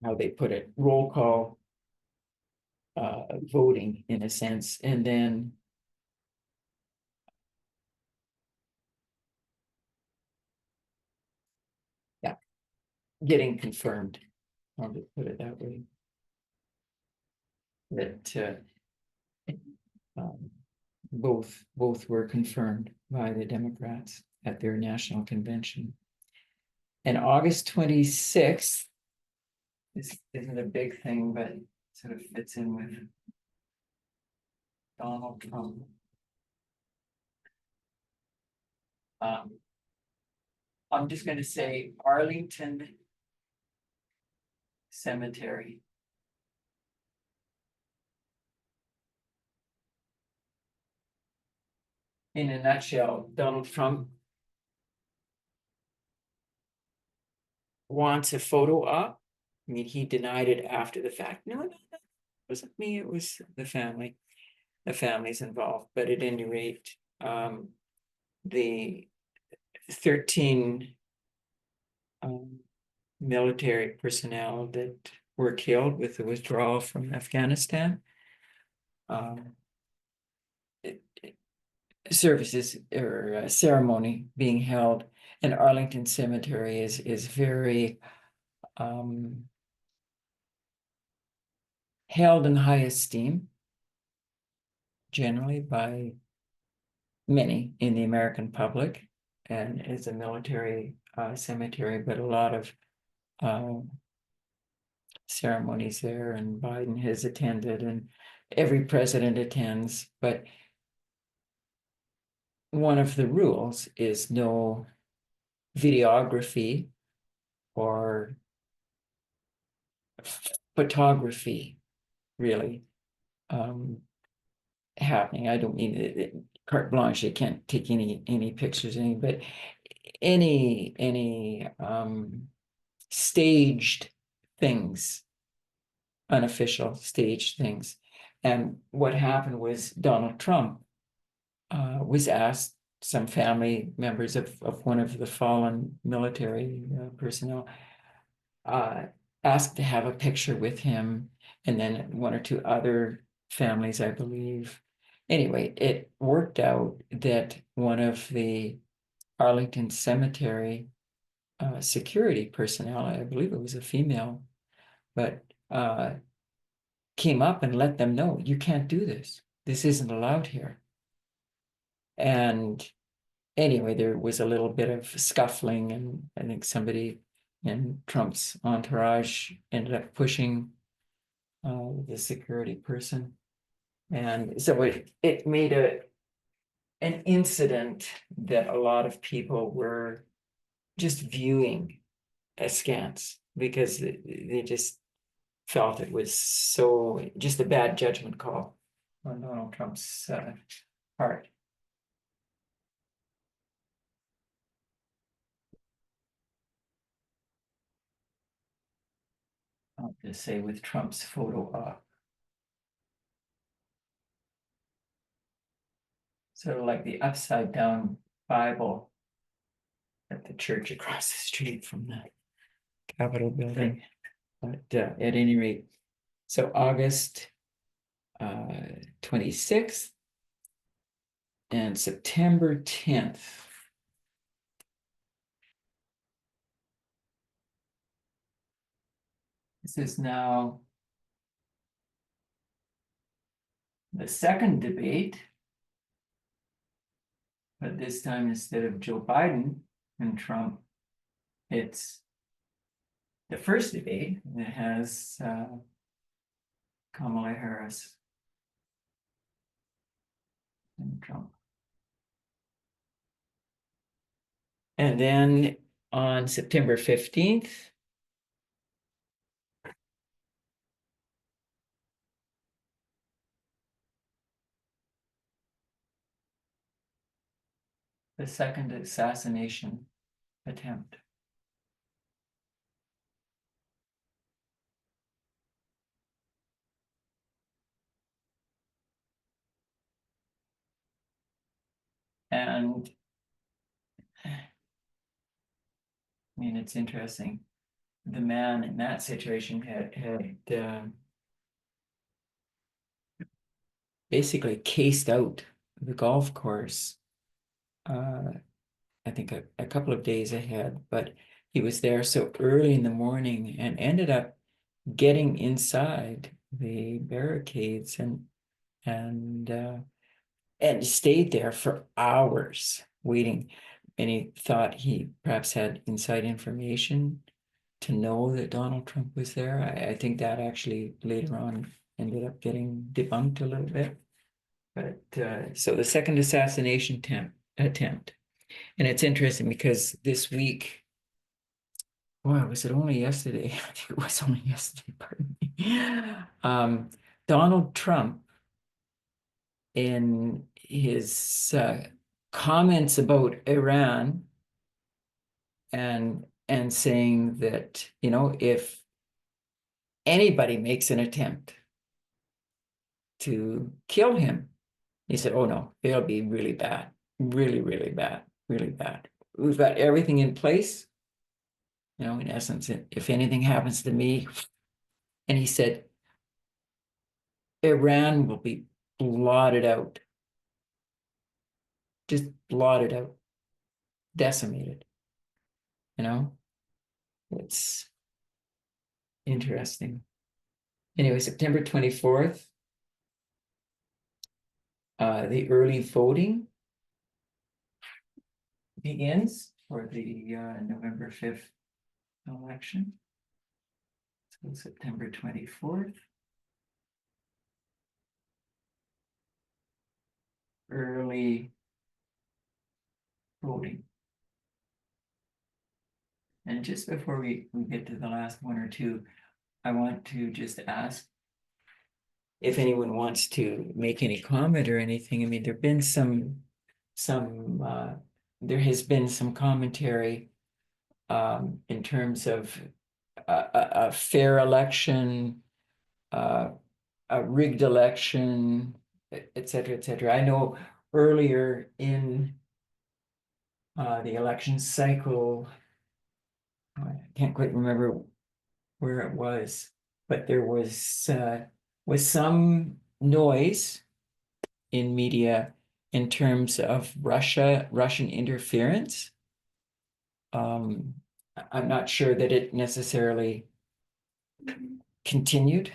how they put it, roll call voting in a sense, and then getting confirmed, I'll just put it that way. That both were confirmed by the Democrats at their national convention. And August 26th, this isn't a big thing, but sort of fits in with Donald Trump. I'm just going to say Arlington Cemetery. In a nutshell, Donald Trump wants a photo up. I mean, he denied it after the fact. No, it wasn't me, it was the family. The family's involved, but at any rate, the 13 military personnel that were killed with the withdrawal from Afghanistan. Services or ceremony being held in Arlington Cemetery is very held in high esteem generally by many in the American public, and is a military cemetery, but a lot of ceremonies there, and Biden has attended and every president attends, but one of the rules is no videography or photography really happening. I don't mean it, carte blanche, you can't take any pictures, but any staged things, unofficial staged things. And what happened was Donald Trump was asked, some family members of one of the fallen military personnel asked to have a picture with him, and then one or two other families, I believe. Anyway, it worked out that one of the Arlington Cemetery security personnel, I believe it was a female, but came up and let them know, you can't do this. This isn't allowed here. And anyway, there was a little bit of scuffling, and I think somebody in Trump's entourage ended up pushing the security person. And so it made an incident that a lot of people were just viewing askance, because they just felt it was so just a bad judgment call on Donald Trump's part. just say with Trump's photo up. Sort of like the upside down Bible at the church across the street from the Capitol building. But at any rate, so August 26th and September 10th. This is now the second debate, but this time instead of Joe Biden and Trump, it's the first debate that has Kamala Harris and Trump. And then on September 15th, the second assassination attempt. And I mean, it's interesting. The man in that situation had basically cased out the golf course. I think a couple of days ahead, but he was there so early in the morning and ended up getting inside the barricades and stayed there for hours waiting. And he thought he perhaps had inside information to know that Donald Trump was there. I think that actually later on ended up getting debunked a little bit. But so the second assassination attempt. And it's interesting because this week, boy, was it only yesterday? I think it was only yesterday, pardon me. Donald Trump, in his comments about Iran and saying that, you know, if anybody makes an attempt to kill him, he said, oh no, it'll be really bad, really, really bad, really bad. We've got everything in place. You know, in essence, if anything happens to me, and he said, Iran will be blotted out, just blotted out, decimated. You know, it's interesting. Anyway, September 24th, the early voting begins for the November 5th election. So September 24th. Early voting. And just before we get to the last one or two, I want to just ask if anyone wants to make any comment or anything. I mean, there have been there has been some commentary in terms of a fair election, a rigged election, et cetera, et cetera. I know earlier in the election cycle, I can't quite remember where it was, but there was some noise in media in terms of Russian interference. I'm not sure that it necessarily continued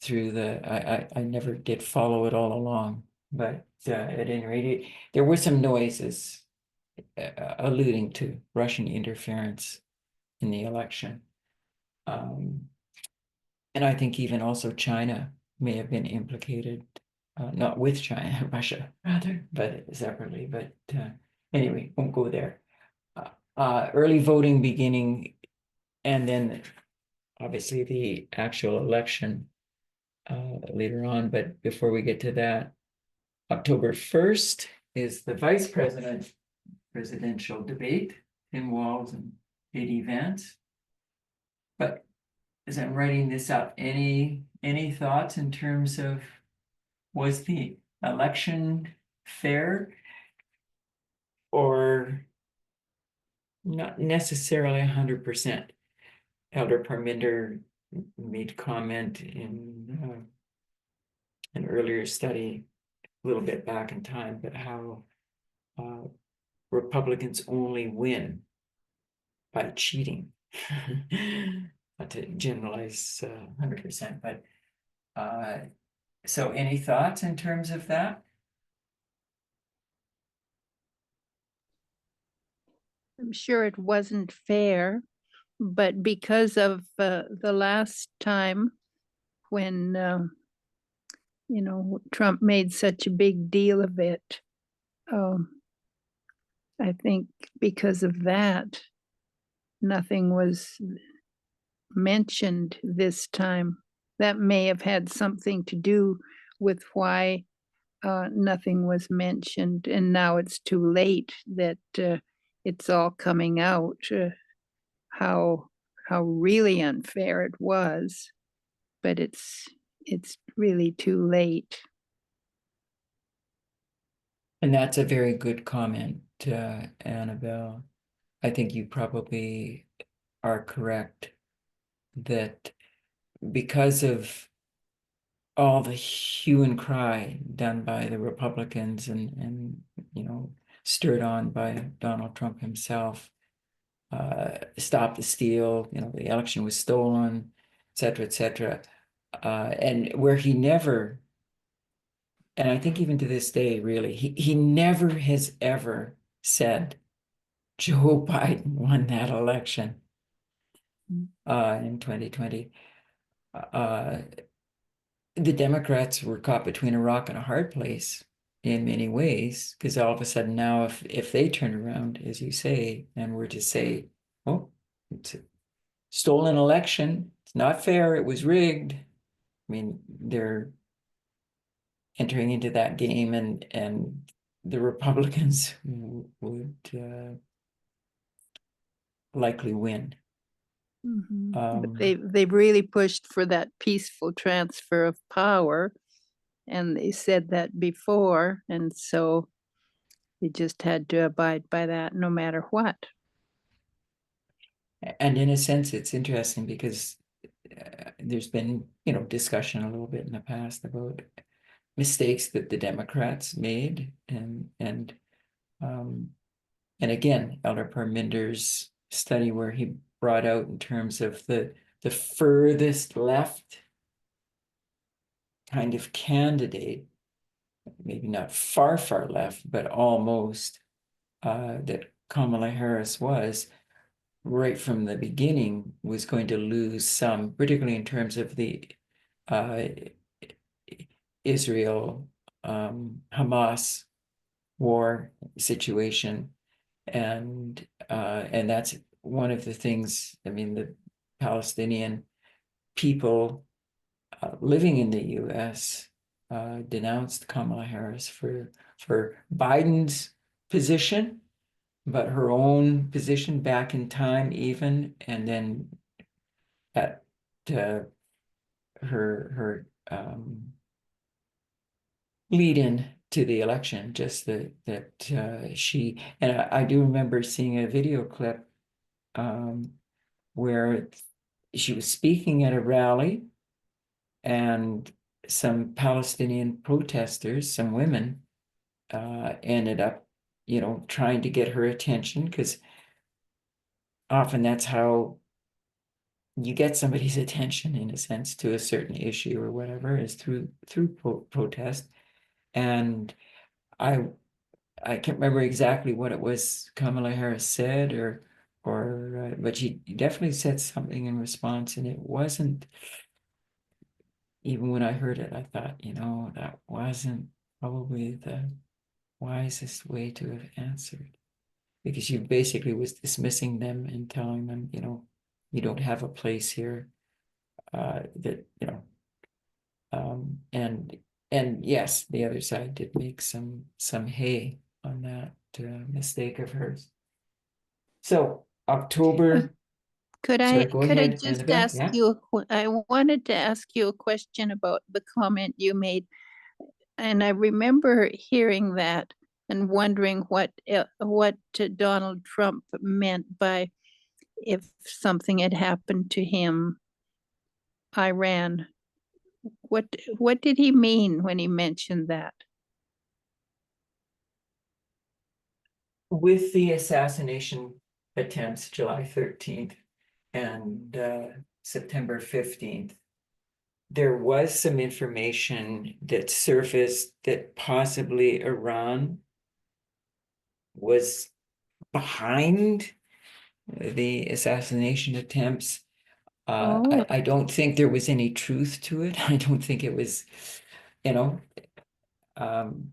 through I never did follow it all along, but at any rate, there were some noises alluding to Russian interference in the election. And I think even also China may have been implicated, not with China, Russia rather, but separately. But anyway, won't go there. Early voting beginning, and then obviously the actual election later on. But before we get to that, October 1st is the vice presidential debate, Tim Walz and J.D. Vance. But as I'm writing this up, any thoughts in terms of, was the election fair? Or not necessarily 100%. Elder Parminder made comment in an earlier study, a little bit back in time, but how Republicans only win by cheating. Not to generalize 100%, but so any thoughts in terms of that? I'm sure it wasn't fair, but because of the last time when, Trump made such a big deal of it, I think because of that, nothing was mentioned this time. That may have had something to do with why nothing was mentioned, and now it's too late that it's all coming out, how really unfair it was, but it's really too late. And that's a very good comment, Annabelle. I think you probably are correct that because of all the hue and cry done by the Republicans and stirred on by Donald Trump himself, stop the steal, the election was stolen, et cetera, et cetera. And where he never, and I think even to this day, really, he never has ever said Joe Biden won that election in 2020. The Democrats were caught between a rock and a hard place in many ways, because all of a sudden now, if they turn around, as you say, and were to say, oh, it's a stolen election, it's not fair, it was rigged. I mean, they're entering into that game, and the Republicans would likely win. But they've really pushed for that peaceful transfer of power, and they said that before, and so they just had to abide by that no matter what. And in a sense, it's interesting because there's been, discussion a little bit in the past about mistakes that the Democrats made, and again, Elder Parminder's study where he brought out in terms of the furthest left kind of candidate, maybe not far left, but almost, that Kamala Harris was, right from the beginning, was going to lose some, particularly in terms of the Israel Hamas war situation, and that's one of the things. I mean, the Palestinian people living in the U.S. Denounced Kamala Harris for Biden's position, but her own position back in time, even, and then at her lead in to the election, just that she, and I do remember seeing a video clip where she was speaking at a rally, and some Palestinian protesters, some women, ended up, trying to get her attention, because often that's how you get somebody's attention, in a sense, to a certain issue or whatever, is through protest. And I can't remember exactly what it was Kamala Harris said, but she definitely said something in response, and it wasn't, even when I heard it, I thought, that wasn't probably the wisest way to have answered, because you basically was dismissing them and telling them, you don't have a place here, that, and yes, the other side did make some hay on that mistake of hers. So October Sorry, go could I ahead, just Annabelle. ask Yeah. you, I wanted to ask you a question about the comment you made. And I remember hearing that and wondering what Donald Trump meant by if something had happened to him, Iran. What did he mean when he mentioned that? With the assassination attempts, July 13th and September 15th, there was some information that surfaced that possibly Iran was behind the assassination attempts. Oh, I don't think there was any truth to it. I don't think it was, you know, um,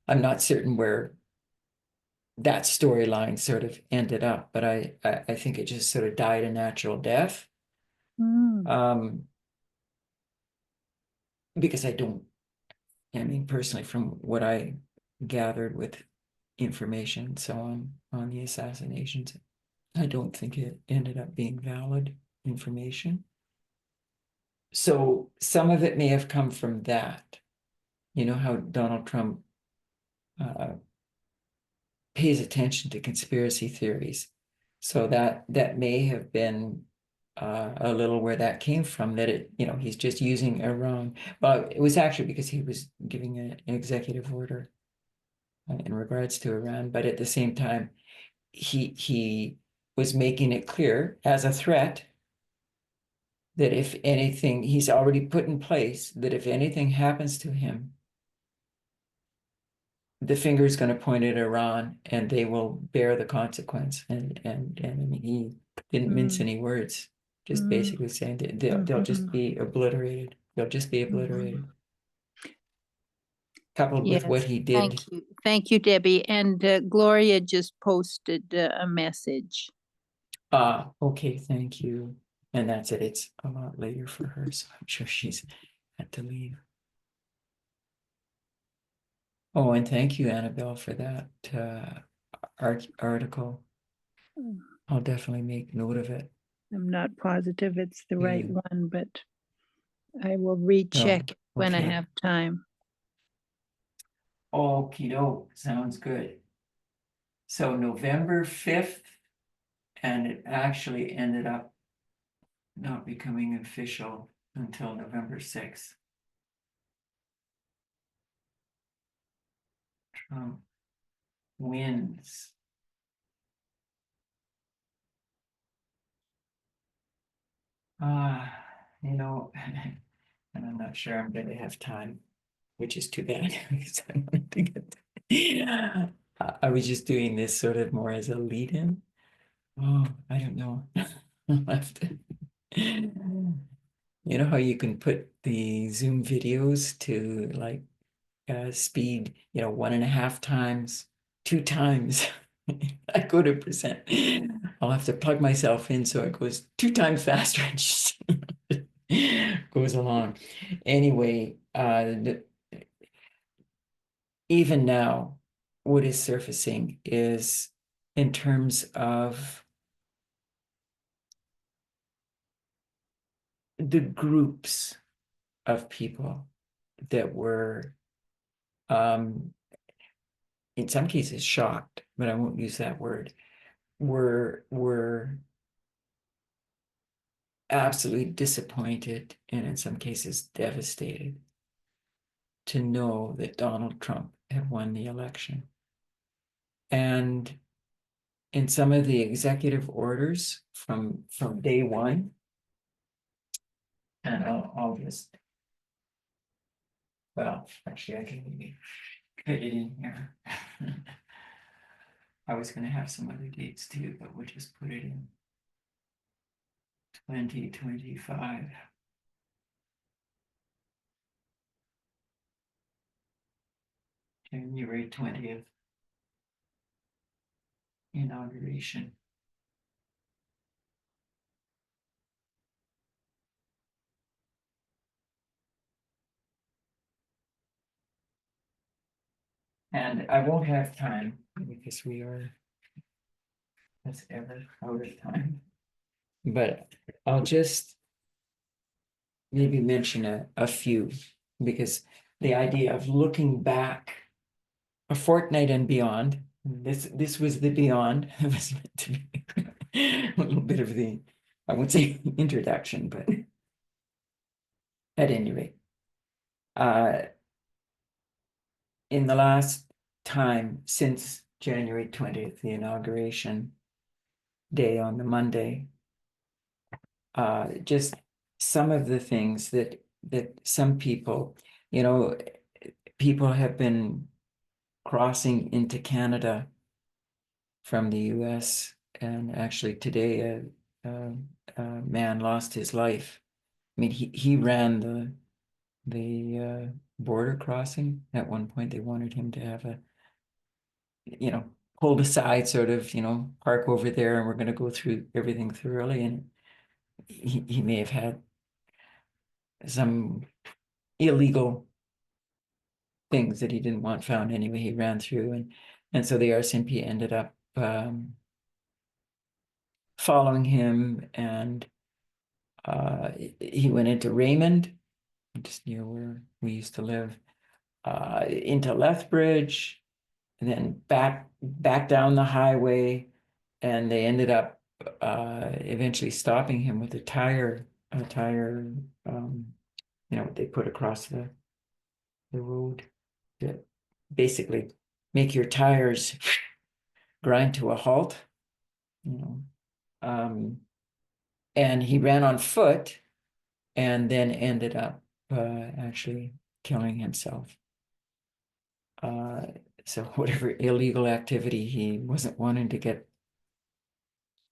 I'm not certain where that storyline sort of ended up, but I think it just sort of died a natural death. mm, Um, because I mean, personally, from what I gathered with information so on the assassinations, I don't think it ended up being valid information. So some of it may have come from that. You know how Donald Trump uh, pays attention to conspiracy theories. So that may have been a little where that came from, that he's just using a wrong. Well, it was actually because he was giving an executive order in regards to Iran, but at the same time, he was making it clear as a threat that if anything, he's already put in place that if anything happens to him, the finger is going to point at Iran and they will bear the consequence. And I mean, he didn't mince mm, any words, just mm, basically saying that they'll just mhm, be obliterated. They'll just be mhm. obliterated. Coupled with what Yes, he did. thank you. Thank you, Debbie. And Gloria just posted a message. Okay, thank you. And that's it. It's a lot later for her, so I'm sure she's had to leave. Oh, and thank you, Annabelle, for that article. Mm, I'll definitely make note of it. I'm not positive it's the right Yeah. one, but I will Oh, recheck when I okay. have time. Okie doke, sounds good. So November 5th, and it actually ended up not becoming official until November 6th. Trump wins. You know, and I'm not sure I'm gonna have time, which is too bad because I wanted to get. I was just doing this sort of more as a lead-in. Oh, I don't know. I'll have to. You know how you can put the Zoom videos to like speed, 1.5 times, 2 times. I go to percent. I'll have to plug myself in so it goes 2 times faster and just goes along. Anyway, even now, what is surfacing is in terms of the groups of people that were in some cases shocked, but I won't use that word, were absolutely disappointed and in some cases devastated to know that Donald Trump had won the election. And in some of the executive orders from day one, and I'll just, well, actually I can maybe put it in here. I was gonna have some other dates too, but we'll just put it in 2025. January 20th, inauguration. And I won't have time because we are That's ever out of time. But I'll just maybe mention a few, because the idea of looking back a fortnight and beyond, this was the beyond. It was meant to be a little bit of the, I won't say introduction, but at any rate, in the last time since January 20th, the inauguration day on the Monday, just some of the things that some people, people have been crossing into Canada from the US, and actually today a man lost his life. I mean, he ran the border crossing. At one point they wanted him to have a, pulled aside, sort of, park over there and we're going to go through everything thoroughly. And he may have had some illegal things that he didn't want found anyway. He ran through, and so the RCMP ended up following him, and he went into Raymond, just near where we used to live, into Lethbridge, and then back down the highway, and they ended up eventually stopping him with a tire, they put across the road to basically make your tires grind to a halt, and he ran on foot and then ended up actually killing himself. So whatever illegal activity he wasn't wanting to get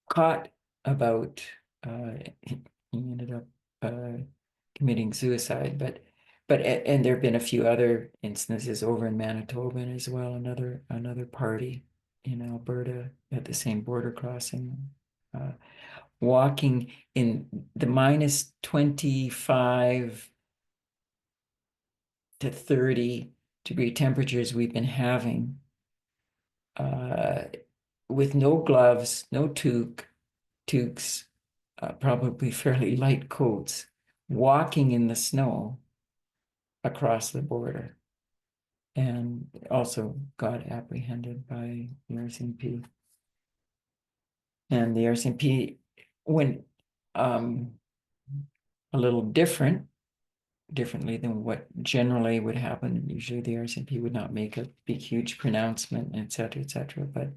caught about, he ended up committing suicide. And there have been a few other instances over in Manitoba as well. Another party in Alberta at the same border crossing, walking in the minus 25 to 30-degree temperatures we've been having, with no gloves, no toques, probably fairly light coats, walking in the snow across the border, and also got apprehended by the RCMP. And the RCMP went a little differently than what generally would happen. Usually the RCMP would not make a big, huge pronouncement, et cetera, but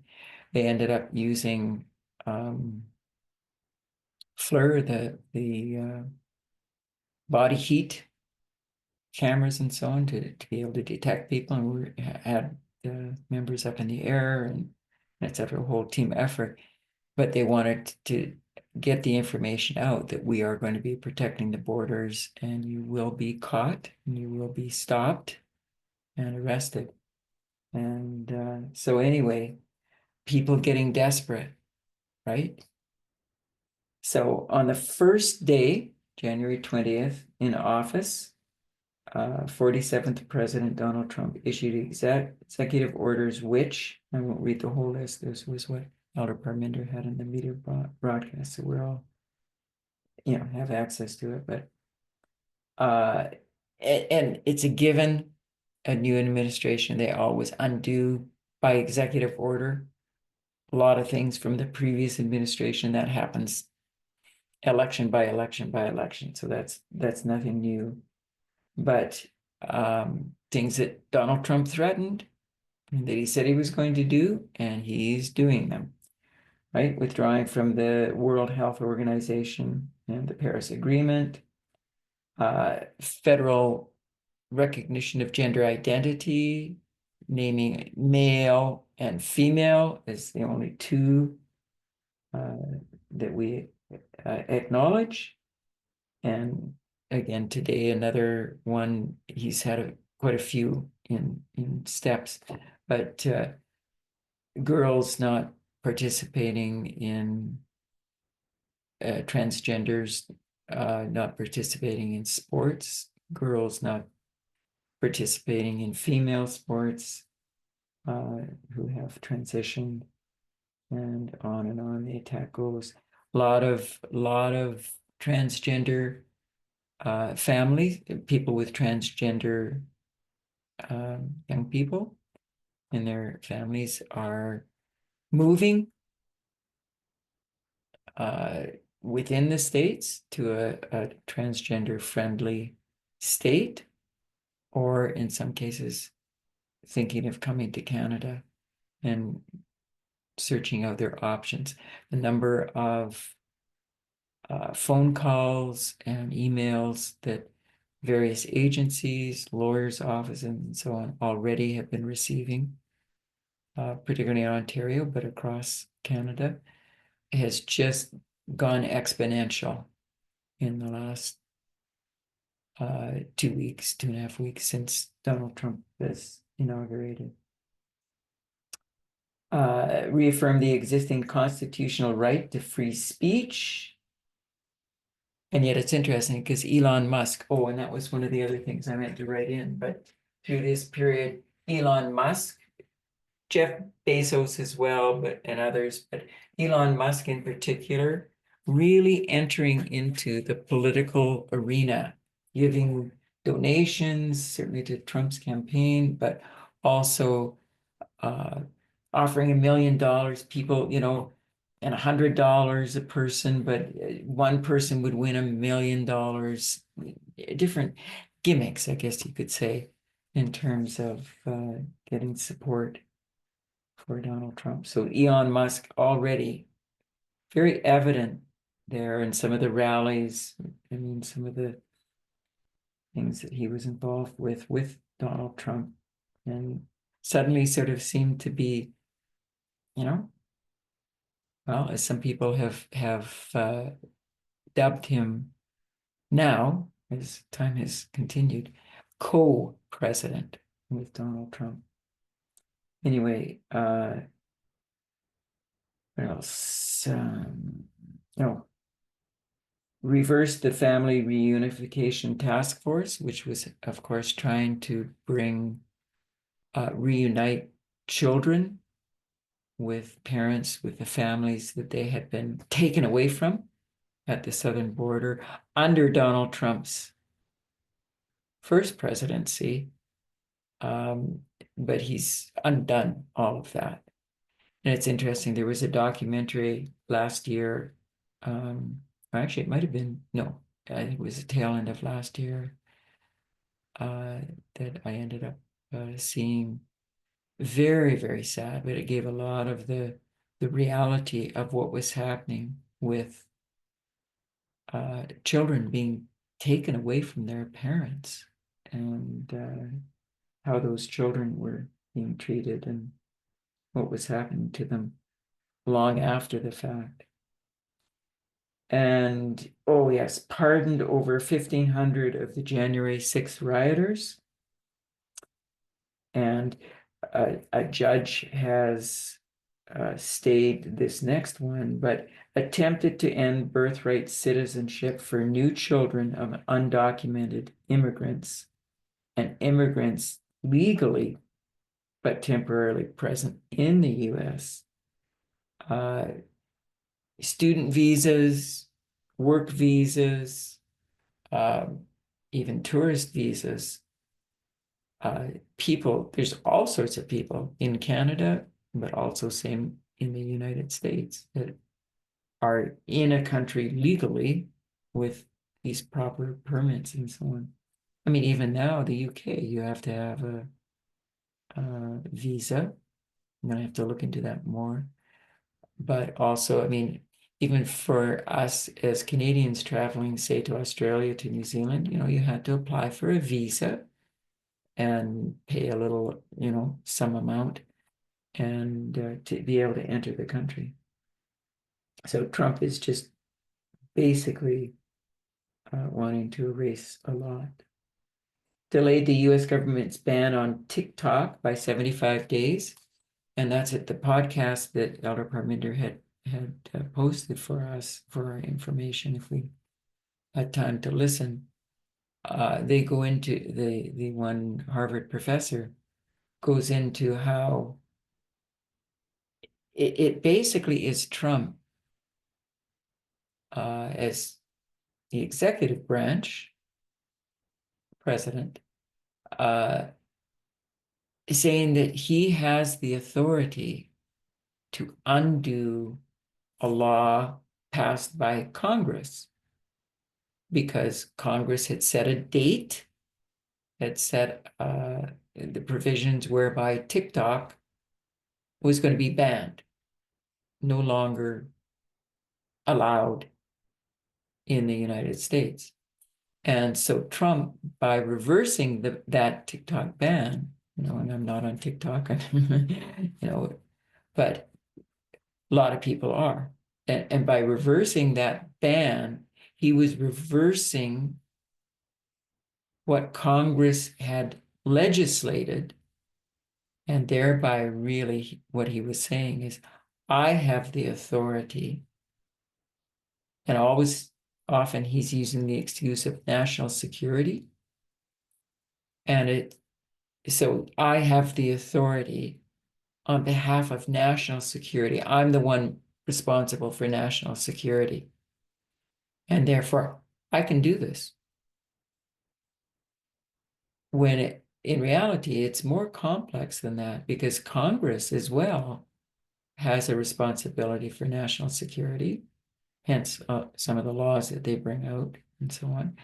they ended up using FLIR, the body heat cameras and so on, to be able to detect people, and we had members up in the air and et cetera, a whole team effort. But they wanted to get the information out that we are going to be protecting the borders, and you will be caught and you will be stopped and arrested. And so anyway, people getting desperate, right? So on the first day, January 20th, in office, 47th President Donald Trump issued executive orders, which, I won't read the whole list, this was what Elder Parminder had in the media broadcast, so we're all, have access to it. But and it's a given, a new administration, they always undo by executive order a lot of things from the previous administration. That happens election by election by election, so that's nothing new. But things that Donald Trump threatened, that he said he was going to do, and he's doing them, right? Withdrawing from the World Health Organization and the Paris Agreement, federal recognition of gender identity, naming male and female as the only two that we acknowledge. And again, today, another one, he's had quite a few in steps, but girls not participating in transgenders, not participating in sports, girls not participating in female sports, who have transitioned, and on the attack goes. Lot of transgender families, people with transgender young people and their families are moving within the states to a transgender friendly state, or in some cases thinking of coming to Canada and searching out their options. The number of phone calls and emails that various agencies, lawyers' offices, and so on already have been receiving, particularly in Ontario, but across Canada, has just gone exponential in the last 2 weeks, 2.5 weeks since Donald Trump was inaugurated. Reaffirm the existing constitutional right to free speech. And yet it's interesting because Elon Musk, oh, and that was one of the other things I meant to write in, but through this period, Elon Musk, Jeff Bezos as well, and others, but Elon Musk in particular, really entering into the political arena, giving donations, certainly to Trump's campaign, but also offering $1 million, people, and $100 a person, but one person would win $1 million. Different gimmicks, I guess you could say, in terms of getting support for Donald Trump. So Elon Musk already very evident there in some of the rallies. I mean, some of the things that he was involved with Donald Trump, and suddenly sort of seemed to be, well, as some people have dubbed him now, as time has continued, co-president with Donald Trump. Anyway, what else? Reverse the Family Reunification Task Force, which was, of course, trying to reunite children with parents, with the families that they had been taken away from at the southern border under Donald Trump's first presidency. But he's undone all of that. And it's interesting, there was a documentary last year, actually it might have been, no, I think it was the tail end of last year, that I ended up seeing. Very, very sad, but it gave a lot of the reality of what was happening with children being taken away from their parents, and how those children were being treated and what was happening to them long after the fact. And oh yes, pardoned over 1,500 of the January 6th rioters. And a judge has stayed this next one, but attempted to end birthright citizenship for new children of undocumented immigrants and immigrants legally but temporarily present in the US. Student visas, work visas, even tourist visas. People, there's all sorts of people in Canada, but also same in the United States, that are in a country legally with these proper permits and so on. I mean, even now, the UK, you have to have a visa. I'm gonna have to look into that more. But also, I mean, even for us as Canadians traveling, say, to Australia, to New Zealand, you had to apply for a visa and pay a little, some amount, and to be able to enter the country. So Trump is just basically wanting to erase a lot. Delayed the US government's ban on TikTok by 75 days. And that's at the podcast that Elder Parminder had posted for us for our information, if we had time to listen. They go into the one Harvard professor goes into how it basically is Trump as the executive branch president saying that he has the authority to undo a law passed by Congress because Congress had set a date, had set the provisions whereby TikTok was going to be banned, no longer allowed in the United States. And so Trump, by reversing that TikTok ban, and I'm not on TikTok, but a lot of people are. And by reversing that ban, he was reversing what Congress had legislated. And thereby, really, what he was saying is, I have the authority. And often he's using the excuse of national security. And so I have the authority on behalf of national security. I'm the one responsible for national security. And therefore, I can do this. When in reality, it's more complex than that because Congress as well has a responsibility for national security, hence some of the laws that they bring out and so on,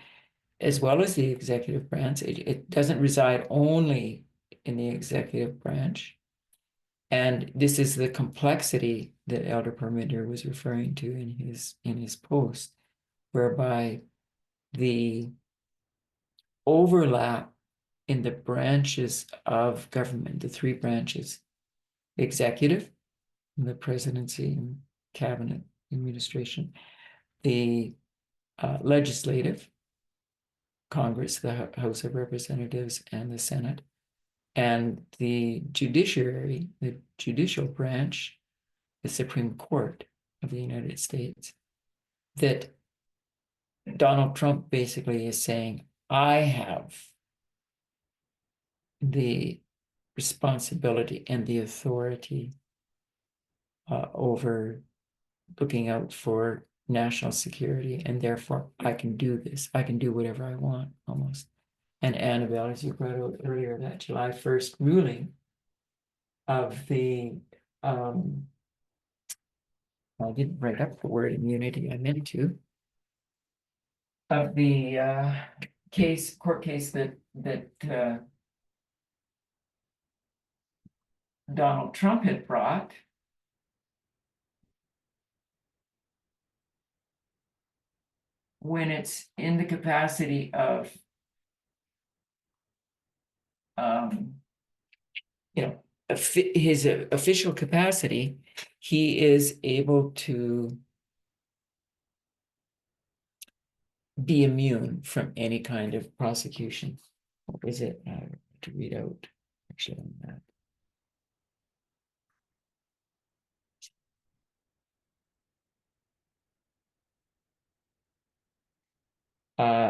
as well as the executive branch. It doesn't reside only in the executive branch. And this is the complexity that Elder Permitter was referring to in his post, whereby the overlap in the branches of government, the three branches, executive, the presidency and cabinet administration, the legislative, Congress, the House of Representatives and the Senate, and the judiciary, the judicial branch, the Supreme Court of the United States, that Donald Trump basically is saying, I have the responsibility and the authority over looking out for national security, and therefore I can do this. I can do whatever I want, almost. And Annabelle, as you brought out earlier, that July 1st ruling of the, I didn't write up the word immunity, I meant to, of the court case that Donald Trump had brought. When it's in the capacity of, his official capacity, he is able to be immune from any kind of prosecution. What was it? To read out actually on that.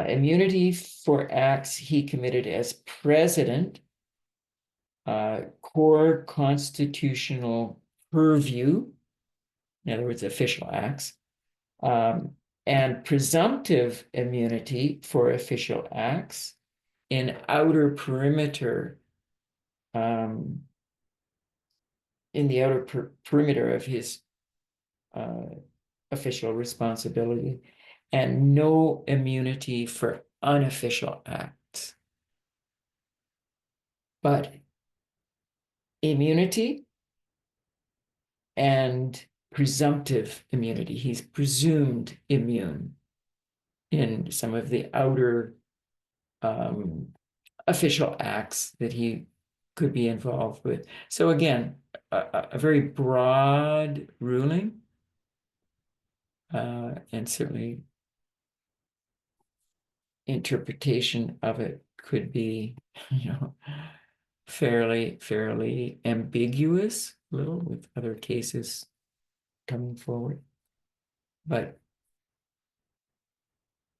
Immunity for acts he committed as president, core constitutional purview, in other words, official acts, and presumptive immunity for official acts in outer perimeter, in the outer perimeter of his official responsibility, and no immunity for unofficial acts. But immunity and presumptive immunity, he's presumed immune in some of the outer official acts that he could be involved with. So again, a very broad ruling, and certainly interpretation of it could be, fairly ambiguous, a little, with other cases coming forward. But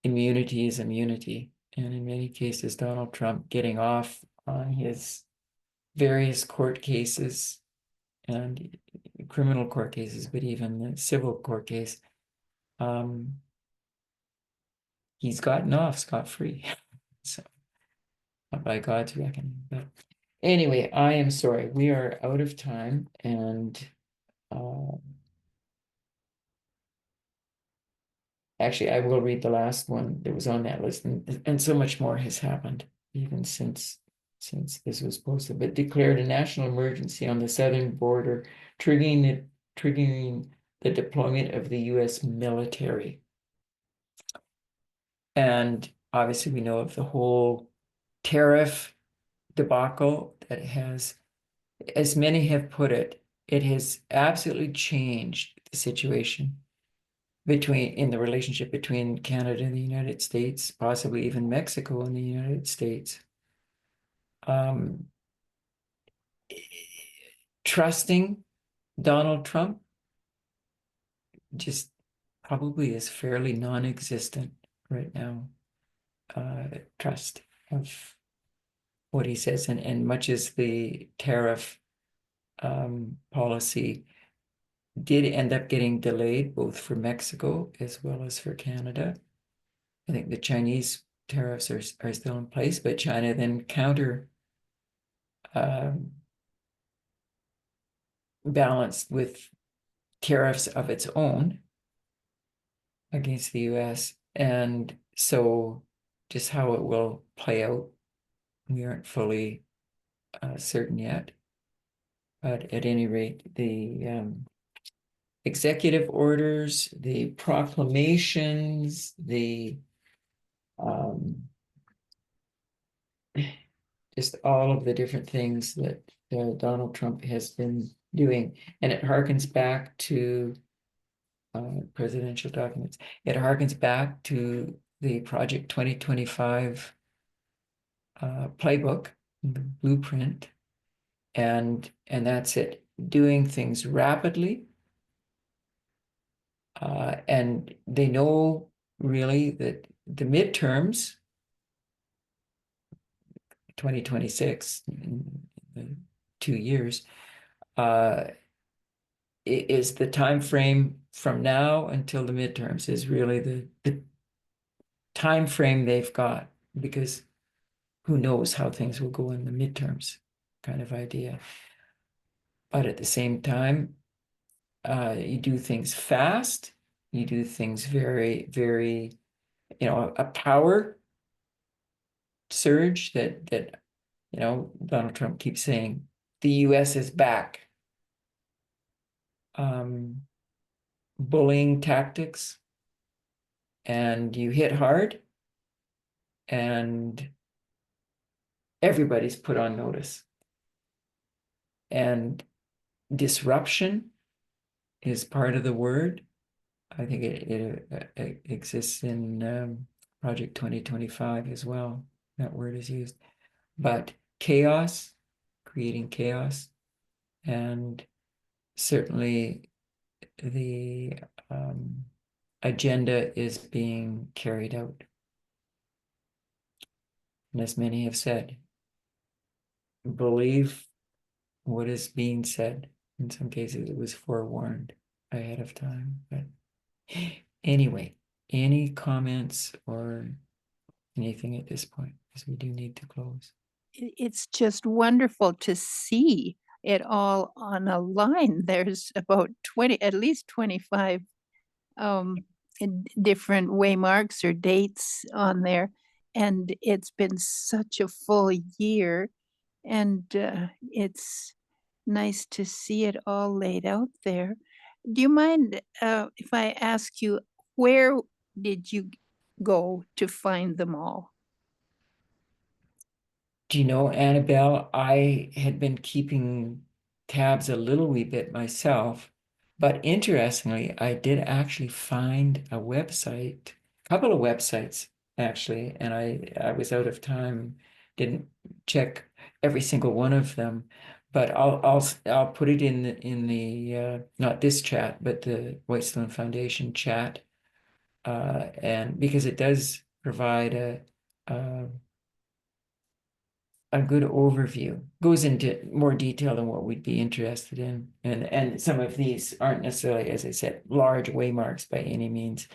immunity is immunity. And in many cases, Donald Trump getting off on his various court cases and criminal court cases, but even the civil court case, he's gotten off scot-free. So, not by God's reckoning, but anyway, I am sorry, we are out of time, and actually, I will read the last one that was on that list, and so much more has happened even since this was posted. But declared a national emergency on the southern border, triggering the deployment of the U.S. military. And obviously, we know of the whole tariff debacle that has, as many have put it, it has absolutely changed the situation in the relationship between Canada and the United States, possibly even Mexico and the United States. Trusting Donald Trump just probably is fairly non-existent right now. Trust of what he says, and much as the tariff policy did end up getting delayed, both for Mexico as well as for Canada. I think the Chinese tariffs are still in place, but China then balanced with tariffs of its own against the US. And so just how it will play out, we aren't fully certain yet. But at any rate, the executive orders, the proclamations, the just all of the different things that Donald Trump has been doing. And it harkens back to presidential documents. It harkens back to the Project 2025 playbook, the blueprint, and that's it. Doing things rapidly, and they know really that the midterms, 2026, in 2 years, is the time frame from now until the midterms is really the time frame they've got, because who knows how things will go in the midterms kind of idea. But at the same time, you do things fast, you do things very, very, a power surge that Donald Trump keeps saying, the US is back. Bullying tactics, and you hit hard, and everybody's put on notice. And disruption is part of the word. I think it exists in Project 2025 as well. That word is used. But chaos, creating chaos, and certainly the agenda is being carried out. And as many have said, believe what is being said. In some cases, it was forewarned ahead of time. But anyway, any comments or anything at this point? Because we do need to close. It's just wonderful to see it all on a line. There's about 20, at least 25 different waymarks or dates on there. And it's been such a full year. And it's nice to see it all laid out there. Do you mind if I ask you, where did you go to find them all? Do you know, Annabelle, I had been keeping tabs a little wee bit myself, but interestingly, I did actually find a website, a couple of websites actually, and I was out of time, didn't check every single one of them, but I'll put it in the not this chat, but the Whitestone Foundation chat, and because it does provide a a good overview. Goes into more detail than what we'd be interested in. And some of these aren't necessarily, as I said, large waymarks by any means.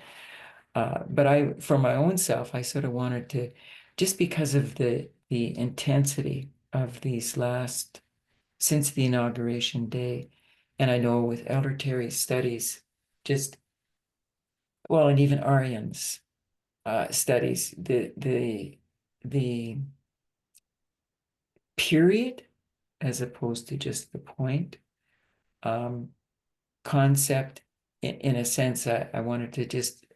But for my own self, I sort of wanted to, just because of the intensity of these since the inauguration day, and I know with Elder Terry's studies, and even Aryan's studies, the period as opposed to just the point concept. In a sense, I wanted to just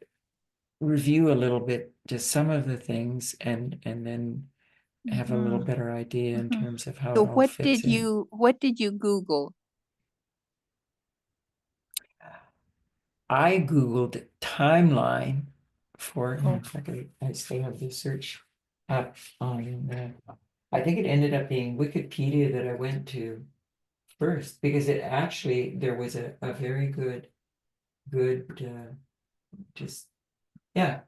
review a little bit, just some of the things, and then have a little Mhm, better idea in mhm. terms of how So it all fits in. what did you Google? I Googled timeline for, Oh. in fact, I still have the search up on, I think it ended up being Wikipedia that I went to first, because there was a very good, just, yeah.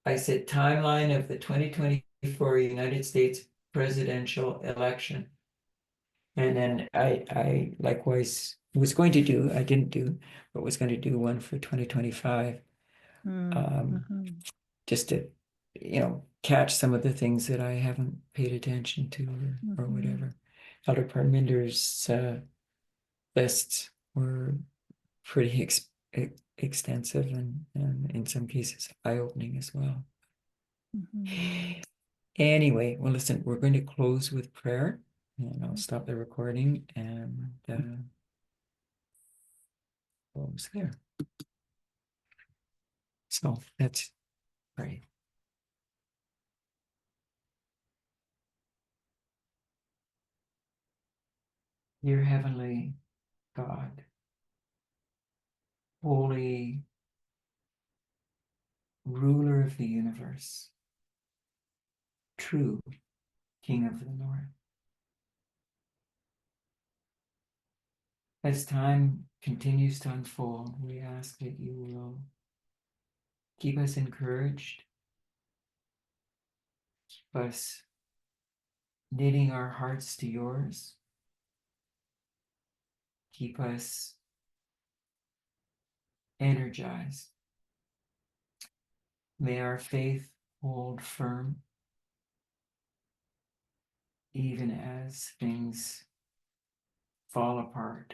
I said timeline of the 2024 United States presidential election. And then I likewise was going to do, I didn't do, but was going to do one for 2025. Mhm. Just to, catch some of the things that I haven't paid attention to or Mhm. whatever. Elder Parminder's lists were pretty extensive and in some cases eye-opening as well. Mhm. Anyway, well, listen, we're going to close with prayer, and I'll stop the recording and close there. So that's right. Dear Heavenly God, holy ruler of the universe, true King of the North. As time continues to unfold, we ask that you will keep us encouraged, keep us knitting our hearts to yours, keep us energized. May our faith hold firm, even as things fall apart.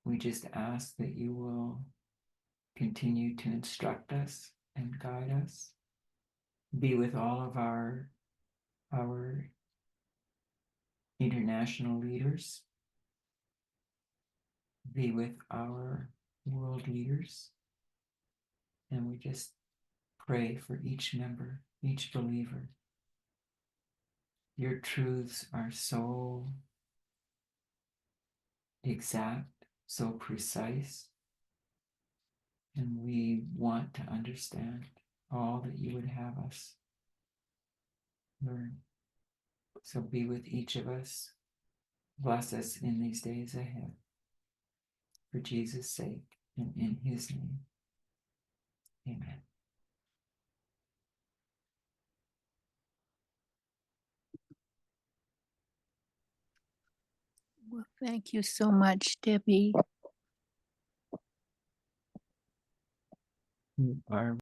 We just ask that you will continue to instruct us and guide us. Be with all of our international leaders. Be with our world leaders. And we just pray for each member, each believer. Your truths are so exact, so precise, and we want to understand all that you would have us learn. So be with each of us. Bless us in these days ahead. For Jesus' sake and in his name. Amen. Well, thank you so much, Debbie. Our